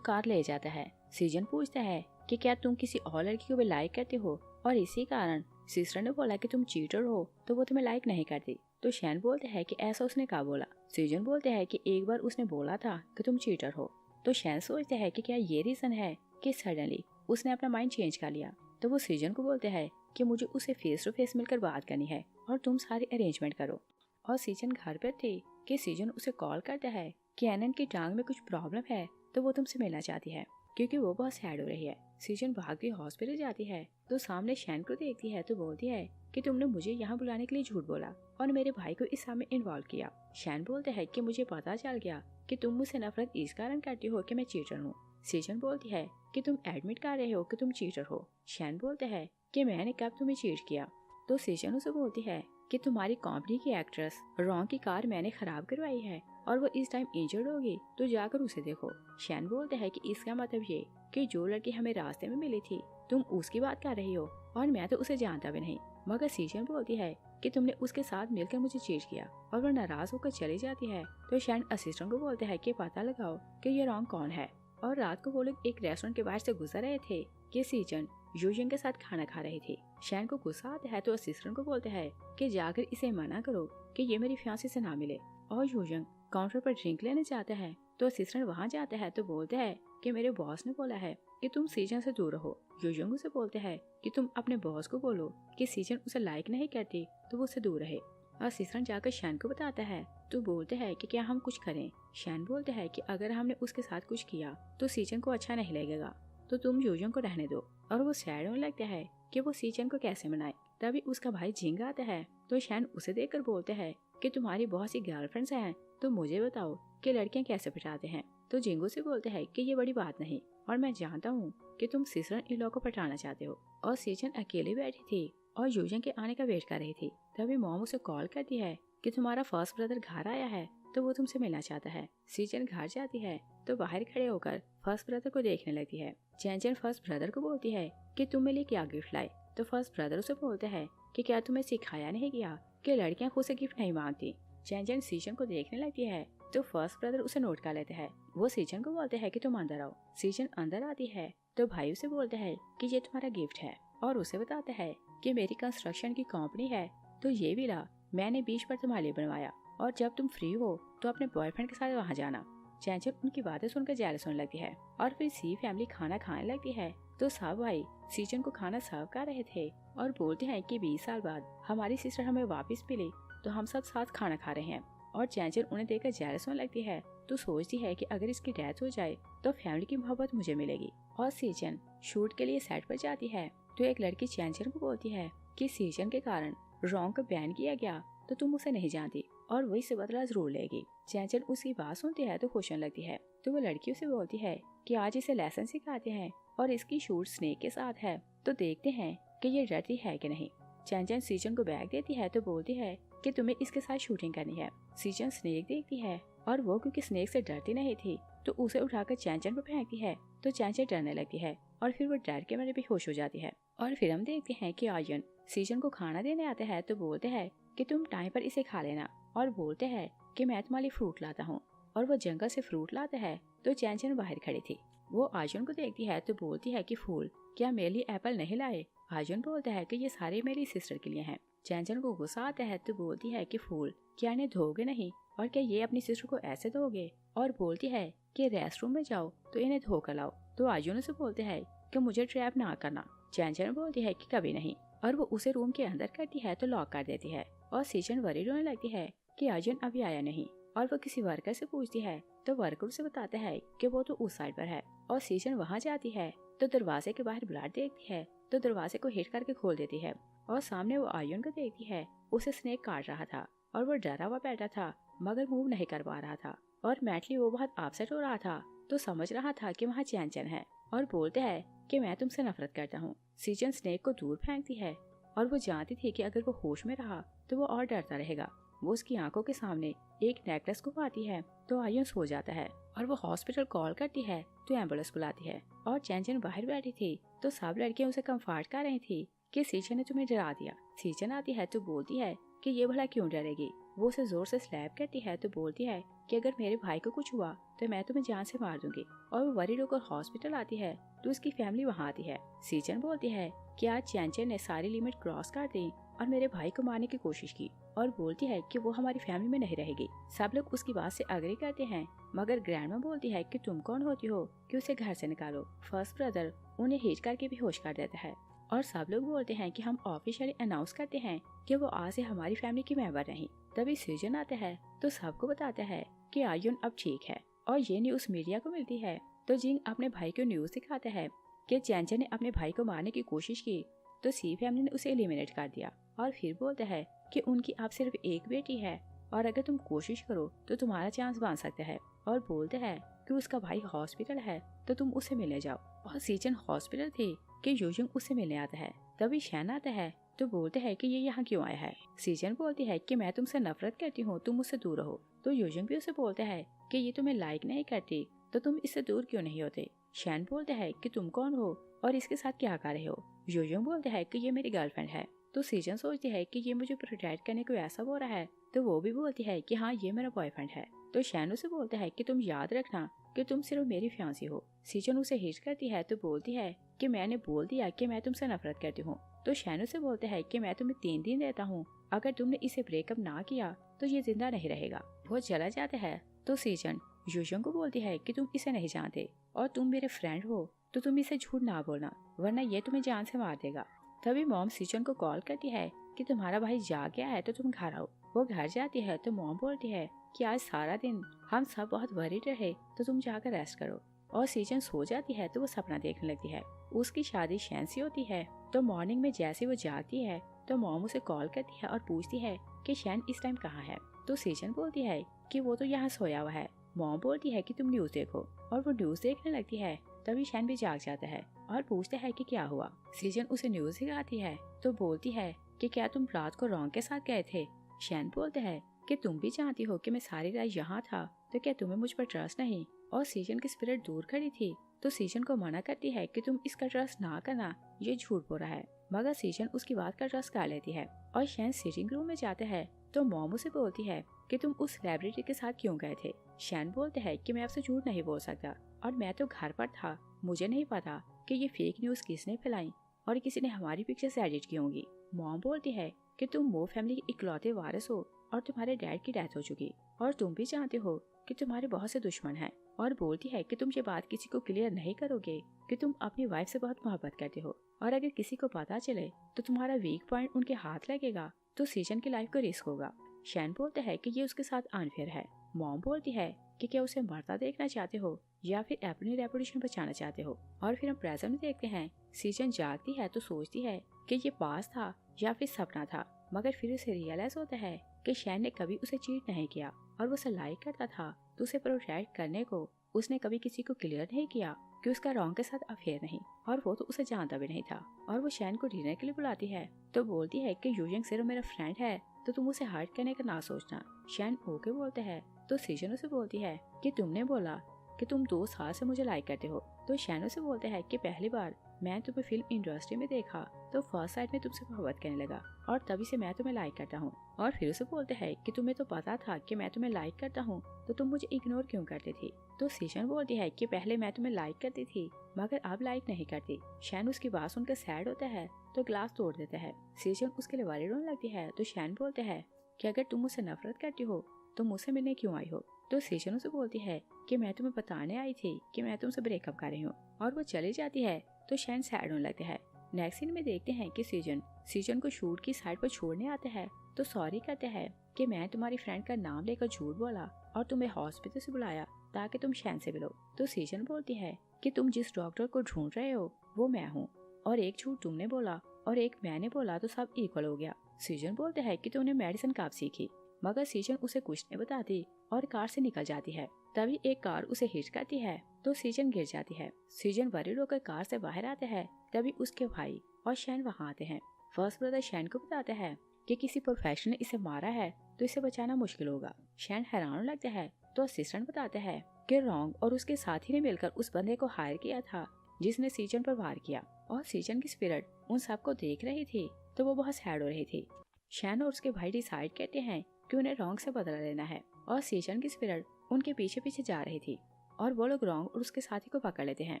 कार ले जाता है। सीजन पूछता है कि क्या तुम किसी और लड़की को भी लाइक करते हो और इसी कारण सिस्टर ने बोला कि तुम चीटर हो तो वो तुम्हें लाइक नहीं करती। तो शैन बोलते हैं कि ऐसा उसने कहा बोला। सीजन बोलते हैं कि एक बार उसने बोला था कि तुम चीटर हो। तो शैन सोचते हैं कि क्या ये रीजन है कि सडनली उसने अपना माइंड चेंज कर लिया। तो वो सीजन को बोलते हैं कि मुझे उसे फेस टू फेस मिलकर बात करनी है और तुम सारी अरेंजमेंट करो। और सीजन घर पर थी कि सीजन उसे कॉल करता है कि एनन की टांग में कुछ प्रॉब्लम है, तो वो तुमसे मिलना चाहती है क्योंकि वो बहुत सैड हो रही है। सीजन भागती हॉस्पिटल जाती है तो सामने शैन को देखती है तो बोलती है कि तुमने मुझे यहाँ बुलाने के लिए झूठ बोला और मेरे भाई को इस काम में इन्वॉल्व किया। शैन बोलते है कि मुझे पता चल गया कि तुम मुझसे नफरत इस कारण करती हो कि मैं चीटर हूँ। सीजन बोलती है कि तुम एडमिट कर रहे हो कि तुम चीटर हो। शैन बोलते है कि मैंने कब तुम्हें चीट किया। तो सीजन उसे बोलती है कि तुम्हारी कंपनी की एक्ट्रेस रॉन्ग की कार मैंने खराब करवाई है और वो इस टाइम इंजर्ड होगी, तो जाकर उसे देखो। शैन बोलते है कि इसका मतलब ये कि जो लड़की हमें रास्ते में मिली थी तुम उसकी बात कर रही हो और मैं तो उसे जानता भी नहीं। मगर सीजन बोलती है कि तुमने उसके साथ मिलकर मुझे चीट किया और वो नाराज होकर चली जाती है। तो शैन असिस्टेंट को बोलते है कि पता लगाओ कि ये रॉन्ग कौन है। और रात को वो लोग एक रेस्टोरेंट के बाहर से गुजर रहे थे कि सीजन यूजन के साथ खाना खा रही थी। शैन को गुस्सा आता है तो असिस्टेंट को बोलते है कि जाकर इसे मना करो कि ये मेरी फियांसी से ना मिले। और यूजन काउंटर पर ड्रिंक लेने जाता है तो असिस्टेंट वहाँ जाता है तो बोलते है कि मेरे बॉस ने बोला है कि तुम सीजन से दूर रहो। यूजन उसे बोलते है कि तुम अपने बॉस को बोलो कि सीजन उसे लाइक नहीं करती तो वो उससे दूर रहे। असिस्टेंट जाकर शैन को बताता है तो बोलते है कि क्या हम कुछ करें। शैन बोलते है कि अगर हमने उसके साथ कुछ किया तो सीजन को अच्छा नहीं लगेगा, तो तुम यूजन को रहने दो। और वो सैड होने लगता है कि वो सीजन को कैसे मनाए। तभी उसका भाई जिंग आता है तो शैन उसे देखकर बोलते है कि तुम्हारी बहुत सी गर्लफ्रेंड्स हैं, तो मुझे बताओ कि लड़कियां कैसे पटाते हैं। तो जिंगो से बोलते है कि ये बड़ी बात नहीं और मैं जानता हूँ कि तुम सिस्टर इन लॉ को पटाना चाहते हो। और सीजन अकेले बैठी थी और यूजन के आने का वेट कर रही थी। तभी मॉम उसे कॉल करती है कि तुम्हारा फर्स्ट ब्रदर घर आया है तो वो तुमसे मिलना चाहता है। सीजन घर जाती है तो बाहर खड़े होकर फर्स्ट ब्रदर को देखने लगती है। चैन फर्स्ट ब्रदर को बोलती है कि तुम मेरे लिए क्या गिफ्ट लाए। तो फर्स्ट ब्रदर उसे बोलते है कि क्या तुम्हें सिखाया नहीं गया कि लड़कियां खुद से गिफ्ट नहीं मांगती। चैन सीजन को देखने लगती है तो फर्स्ट ब्रदर उसे नोट कर लेते हैं। वो सीजन को बोलते हैं कि तुम अंदर आओ। सीजन अंदर आती है तो भाई उसे बोलते हैं कि ये तुम्हारा गिफ्ट है और उसे बताते है कि मेरी कंस्ट्रक्शन की कंपनी है, तो ये विला मैंने बीच पर तुम्हारे लिए बनवाया और जब तुम फ्री हो तो अपने बॉयफ्रेंड के साथ वहाँ जाना। चैन उनकी बातें सुनकर जेलस होने लगती है और फिर सी फैमिली खाना खाने लगती है। तो सब भाई सीजन को खाना सर्व कर रहे थे और बोलते हैं कि 20 साल बाद हमारी सिस्टर हमें वापस मिली तो हम सब साथ खाना खा रहे हैं। और चैन उन्हें देखकर जेलस होने लगती है तो सोचती है कि अगर इसकी डेथ हो जाए तो फैमिली की मोहब्बत मुझे मिलेगी। और सीजन शूट के लिए सेट पर जाती है तो एक लड़की चैन को बोलती है कि सीजन के कारण रॉन्ग को बैन किया गया तो तुम उसे नहीं जानती और वही से बदला जरूर लेगी। चैन उसकी बात सुनती है तो खुश होने लगती है। तो वो लड़की उसे बोलती है कि आज इसे लेसन सिखाते हैं और इसकी शूट स्नेक के साथ है, तो देखते हैं कि ये डरती है कि नहीं। चैन सीजन को बैग देती है तो बोलती है कि तुम्हें इसके साथ शूटिंग करनी है। सीजन स्नेक देखती है और वो क्योंकि स्नेक से डरती नहीं थी तो उसे उठाकर चैन पर फेंकती है तो चैन डरने लगती है और फिर वो डर के मारे बेहोश हो जाती है। और फिर हम देखते हैं कि आर्यन सीजन को खाना देने आते हैं तो बोलते हैं कि तुम टाइम पर इसे खा लेना और बोलते हैं कि मैं तुम्हारे फ्रूट लाता हूँ। और वो जंगल से फ्रूट लाता है तो चैन बाहर खड़ी थी। वो आर्यन को देखती है तो बोलती है कि फूल क्या मेरे लिए एप्पल नहीं लाए। आर्यन बोलता है कि ये सारे मेरी सिस्टर के लिए हैं। चैन को गुस्सा आता है तो बोलती है कि फूल क्या इन्हें धोगे नहीं और क्या ये अपनी सिस्टर को ऐसे धोगे। और बोलती है कि रेस्टरूम में जाओ तो इन्हें धोकर लाओ। तो आर्यन से बोलते हैं कि मुझे ट्रैप ना करना। चैन बोलती है कि कभी नहीं और वो उसे रूम के अंदर करती है तो लॉक कर देती है। और सीजन वरीड होने लगती है कि आर्यन अभी आया नहीं और वो किसी वर्कर से पूछती है तो वर्कर उसे बताता है कि वो तो उस साइड पर है। और सीजन वहाँ जाती है तो दरवाजे के बाहर ब्लड देखती है तो दरवाजे को हिट करके खोल देती है और सामने वो आर्यन को देखती है। उसे स्नेक काट रहा था और वो डरा हुआ बैठा था मगर मूव नहीं कर पा रहा था। और मैटली वो बहुत अपसेट हो रहा था तो समझ रहा था कि वहाँ चैन है और बोलते हैं कि मैं तुमसे नफरत करता हूँ। सीजन स्नेक को दूर फेंकती है और वो जानती थी कि अगर वो होश में रहा तो वो और डरता रहेगा। वो उसकी आंखों के सामने एक नेकलेस को पाती है तो आर्यन सो जाता है और वो हॉस्पिटल कॉल करती है तो एम्बुलेंस बुलाती है। और चैन बाहर बैठी थी तो सब लड़कियां उसे कंफर्ट कर रही थी कि सीजन ने तुम्हें डरा दिया। सीजन आती है तो बोलती है कि ये भला क्यों डरेगी। वो उसे जोर से स्लैप करती है तो बोलती है कि अगर मेरे भाई को कुछ हुआ तो मैं तुम्हें जान से मार दूंगी। और वो वरीड होकर हॉस्पिटल आती है तो उसकी फैमिली वहाँ आती है। सीजन बोलती है कि आज चैन ने सारी लिमिट क्रॉस कर दी और मेरे भाई को मारने की कोशिश की और बोलती है कि वो हमारी फैमिली में नहीं रहेगी। सब लोग उसकी बात से अग्री करते हैं मगर ग्रैंडमा बोलती है कि तुम कौन होती हो कि उसे घर से निकालो। फर्स्ट ब्रदर उन्हें हिट करके बेहोश कर देता है और सब लोग बोलते हैं कि हम ऑफिशियली अनाउंस करते हैं कि वो आज से हमारी फैमिली की मेंबर नहीं। तभी सीजन आता है तो सबको बताता है कि आयुन अब ठीक है और ये न्यूज मीडिया को मिलती है। तो जिंग अपने भाई को न्यूज दिखाता है कि चैंचन ने अपने भाई को मारने की कोशिश की तो सी फैमिली ने उसे एलिमिनेट कर दिया और फिर बोलता है कि उनकी अब सिर्फ एक बेटी है और अगर तुम कोशिश करो तो तुम्हारा चांस बन सकता है। और बोलते हैं कि उसका भाई हॉस्पिटल है तो तुम उसे मिलने जाओ। और सीजन हॉस्पिटल थी कि यूजिंग उससे मिलने आता है। तभी शैन आता है तो बोलते हैं कि ये यहाँ क्यों आया है। सीजन बोलती है कि मैं तुमसे नफरत करती हूँ, तुम मुझसे दूर रहो। तो यूजिंग भी उसे बोलता है कि ये तुम्हें लाइक नहीं करती तो तुम इससे दूर क्यों नहीं होते। शैन बोलते हैं कि तुम कौन हो और इसके साथ क्या कर रहे हो। यूजिंग बोलते हैं कि ये मेरी गर्लफ्रेंड है। तो सीजन सोचती है कि ये मुझे प्रोटेक्ट करने को ऐसा बोल रहा है तो वो भी बोलती है कि हाँ ये मेरा बॉयफ्रेंड है। तो शैन उसे बोलता है कि तुम याद रखना कि तुम सिर्फ मेरी फियांसी हो। सीजन उसे हिट करती है तो बोलती है कि मैंने बोल दिया कि मैं तुमसे नफरत करती हूँ। तो शैन उसे बोलता है कि मैं तुम्हें 3 दिन देता हूँ, अगर तुमने इसे ब्रेकअप ना किया तो ये जिंदा नहीं रहेगा। वो चला जाता है तो सीजन यूजिंग को बोलती है कि तुम इसे नहीं जानते और तुम मेरे फ्रेंड हो तो तुम इसे झूठ ना बोलना वरना ये तुम्हें जान से मार देगा। तभी मॉम सीजन को कॉल करती है कि तुम्हारा भाई जाग गया है तो तुम घर आओ। वो घर जाती है तो मॉम बोलती है कि आज सारा दिन हम सब बहुत वरीड रहे तो तुम जाकर रेस्ट करो। और सीजन सो जाती है तो वो सपना देखने लगती है। उसकी शादी शैन से होती है। तो मॉर्निंग में जैसे वो जागती है तो मॉम उसे कॉल करती है और पूछती है कि शैन इस टाइम कहाँ है। तो सीजन बोलती है कि वो तो यहाँ सोया हुआ है। मॉम बोलती है कि तुम न्यूज देखो और वो न्यूज देखने लगती है। तभी शैन भी जाग जाता है और पूछता है कि क्या हुआ। सीजन उसे न्यूज दिखाती है तो बोलती है कि क्या तुम रात को रॉन्ग के साथ गए थे। शैन बोलते हैं कि तुम भी जानती हो कि मैं सारी रात यहाँ था तो क्या तुम्हें मुझ पर ट्रस्ट नहीं। और सीजन की स्पिरिट दूर खड़ी थी तो सीजन को मना करती है कि तुम इसका ट्रस्ट ना करना, ये झूठ बोल रहा है। मगर सीजन उसकी बात का ट्रस्ट कर लेती है। और शैन सिटिंग रूम में जाते हैं तो मॉम उसे बोलती है कि तुम उस सेलिब्रिटी के साथ क्यों गए थे। शैन बोलते हैं कि मैं आपसे झूठ नहीं बोल सकता और मैं तो घर पर था, मुझे नहीं पता कि ये फेक न्यूज किसने फैलाई और किसी ने हमारी पिक्चर्स एडिट की होंगी। मॉम बोलती है कि तुम वो फैमिली के इकलौते वारिस हो और तुम्हारे डैड की डेथ हो चुकी और तुम भी जानते हो कि तुम्हारे बहुत से दुश्मन हैं। और बोलती है कि तुम ये बात किसी को क्लियर नहीं करोगे कि तुम अपनी वाइफ से बहुत मोहब्बत करते हो और अगर किसी को पता चले तो तुम्हारा वीक पॉइंट उनके हाथ लगेगा तो सीजन की लाइफ को रिस्क होगा। शैन बोलता है कि ये उसके साथ अनफेयर है। मॉम बोलती है कि क्या उसे मरता देखना चाहते हो या फिर अपनी रेपुटेशन बचाना चाहते हो। और फिर हम प्रेजेंट में देखते हैं सीजन जागती है तो सोचती है कि ये पास था या फिर सपना था। मगर फिर उसे रियलाइज होता है कि शैन ने कभी उसे चीट नहीं किया और वो उसे लाइक करता था तो उसे प्रोटेक्ट करने को उसने कभी किसी को क्लियर नहीं किया कि उसका रॉन्ग के साथ अफेयर नहीं और वो तो उसे जानता भी नहीं था। और वो शैन को डिनर के लिए बुलाती है तो बोलती है कि यूजिंग सिर्फ मेरा फ्रेंड है तो तुम उसे हर्ट करने का ना सोचना। शैन ओके बोलते हैं तो सीजन उसे बोलती है कि तुमने बोला कि तुम 2 साल से मुझे लाइक करते हो। तो शैन उसे बोलते हैं कि पहली बार मैं तुम्हें फिल्म इंडस्ट्री में देखा तो फर्स्ट साइड में तुमसे मोहब्बत करने लगा और तभी से मैं तुम्हें लाइक करता हूँ। और फिर उसे बोलते हैं कि तुम्हें तो पता था कि मैं तुम्हें लाइक करता हूँ तो तुम मुझे इग्नोर क्यों करती थी। तो सीजन बोलती है कि पहले मैं तुम्हें लाइक करती थी मगर अब लाइक नहीं करती। शैन उसकी बात सुनकर सैड होता है तो ग्लास तोड़ देता है। सीजन उसके लिए वरीड होने लगती है तो शैन बोलते हैं कि अगर तुम मुझसे नफरत करती हो तो मुझसे मिलने क्यों आई हो। तो सीजन उसे बोलती है कि मैं तुम्हें बताने आई थी कि मैं तुमसे ब्रेकअप कर रही हूँ और वो चली जाती है तो शैन सैड होने लगते हैं। नेक्स्ट सीन में देखते हैं कि सीजन को शूट की साइड पर छोड़ने आता है तो सॉरी कहते हैं कि मैं तुम्हारी फ्रेंड का नाम लेकर झूठ बोला और तुम्हें हॉस्पिटल से बुलाया ताकि तुम शैन से मिलो। तो सीजन बोलती है कि तुम जिस डॉक्टर को ढूंढ रहे हो वो मैं हूँ और एक झूठ तुमने बोला और एक मैंने बोला तो सब इक्वल हो गया। सीजन बोलते हैं कि तुमने मेडिसिन कब सीखी मगर सीजन उसे कुछ नहीं बताती और कार से निकल जाती है। तभी एक कार उसे हिट करती है तो सीजन गिर जाती है। सीजन वरीड होकर कार से बाहर आते हैं तभी उसके भाई और शैन वहाँ आते हैं। फर्स्ट ब्रदर शैन को बताते हैं कि किसी प्रोफेशनल ने इसे मारा है तो इसे बचाना मुश्किल होगा। शैन हैरान लगता है तो असिस्टेंट बताते हैं कि रॉन्ग और उसके साथी ने मिलकर उस बंदे को हायर किया था जिसने सीजन पर वार किया। और सीजन की स्पिरिट उन सबको देख रही थी तो वो बहुत सैड हो रही थी। शैन और उसके भाई डिसाइड करते हैं कि उन्हें रॉन्ग से बदला लेना है और सीजन की स्पिरिट उनके पीछे पीछे जा रही थी और वो लोग रॉन्ग और उसके साथी को पकड़ लेते हैं।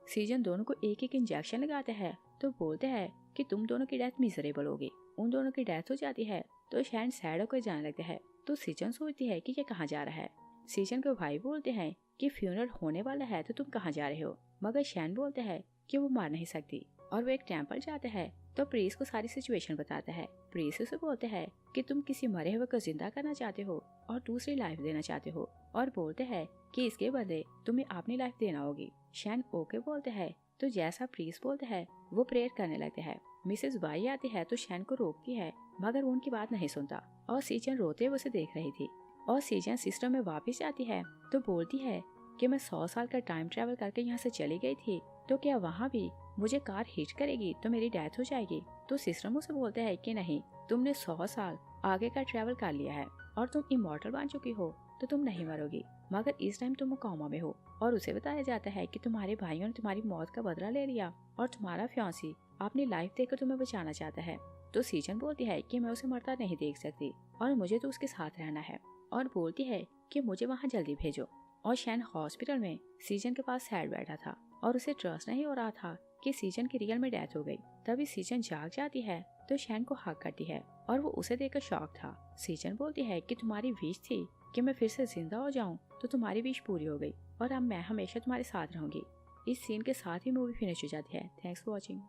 सीजन दोनों को एक एक इंजेक्शन लगाते हैं तो बोलते हैं कि तुम दोनों की डेथ मिजरेबल होगी। उन दोनों की डेथ हो जाती है तो शैन सैड होकर जाने लगते हैं। तो सीजन सोचती है कि ये कहाँ जा रहा है। सीजन के भाई बोलते हैं कि फ्यूनरल होने वाला है तो तुम कहाँ जा रहे हो। मगर शैन बोलते हैं कि वो मर नहीं सकती और वो एक टेम्पल जाता है तो प्रीस को सारी सिचुएशन बताता है। प्रीस उसे बोलते हैं कि तुम किसी मरे हुए को जिंदा करना चाहते हो और दूसरी लाइफ देना चाहते हो और बोलते हैं कि इसके बदले तुम्हें अपनी लाइफ देना होगी। शैन ओके बोलते हैं तो जैसा प्रीस बोलते हैं वो प्रेयर करने लगते हैं। मिसेस वाई आती है तो शैन को रोकती है मगर वो उनकी बात नहीं सुनता और सीजन रोते हुए उसे देख रही थी। और सीजन सिस्टम में वापस जाती है तो बोलती है कि मैं 100 साल का टाइम ट्रेवल करके यहाँ से चली गई थी तो क्या वहाँ भी मुझे कार हिट करेगी तो मेरी डेथ हो जाएगी। तो सिस्टम उसे बोलते हैं कि नहीं, तुमने 100 साल आगे का ट्रेवल कर लिया है और तुम इमॉर्टल बन चुकी हो तो तुम नहीं मरोगी, मगर इस टाइम तुम कोमा में हो। और उसे बताया जाता है कि तुम्हारे भाइयों ने तुम्हारी मौत का बदला ले लिया और तुम्हारा फियांसी अपनी लाइफ देकर तुम्हें बचाना चाहता है। तो सीजन बोलती है कि मैं उसे मरता नहीं देख सकती और मुझे तो उसके साथ रहना है और बोलती है कि मुझे वहाँ जल्दी भेजो। और शैन हॉस्पिटल में सीजन के पास सैड बैठा था और उसे ट्रस्ट नहीं हो रहा था कि सीजन की रियल में डेथ हो गई। तभी सीजन जाग जाती है तो शैन को हक करती है और वो उसे देखकर शॉक था। सीजन बोलती है कि तुम्हारी विश थी कि मैं फिर से जिंदा हो जाऊं तो तुम्हारी विश पूरी हो गई और अब मैं हमेशा तुम्हारे साथ रहूंगी। इस सीन के साथ ही मूवी फिनिश हो जाती है। Thanks for watching.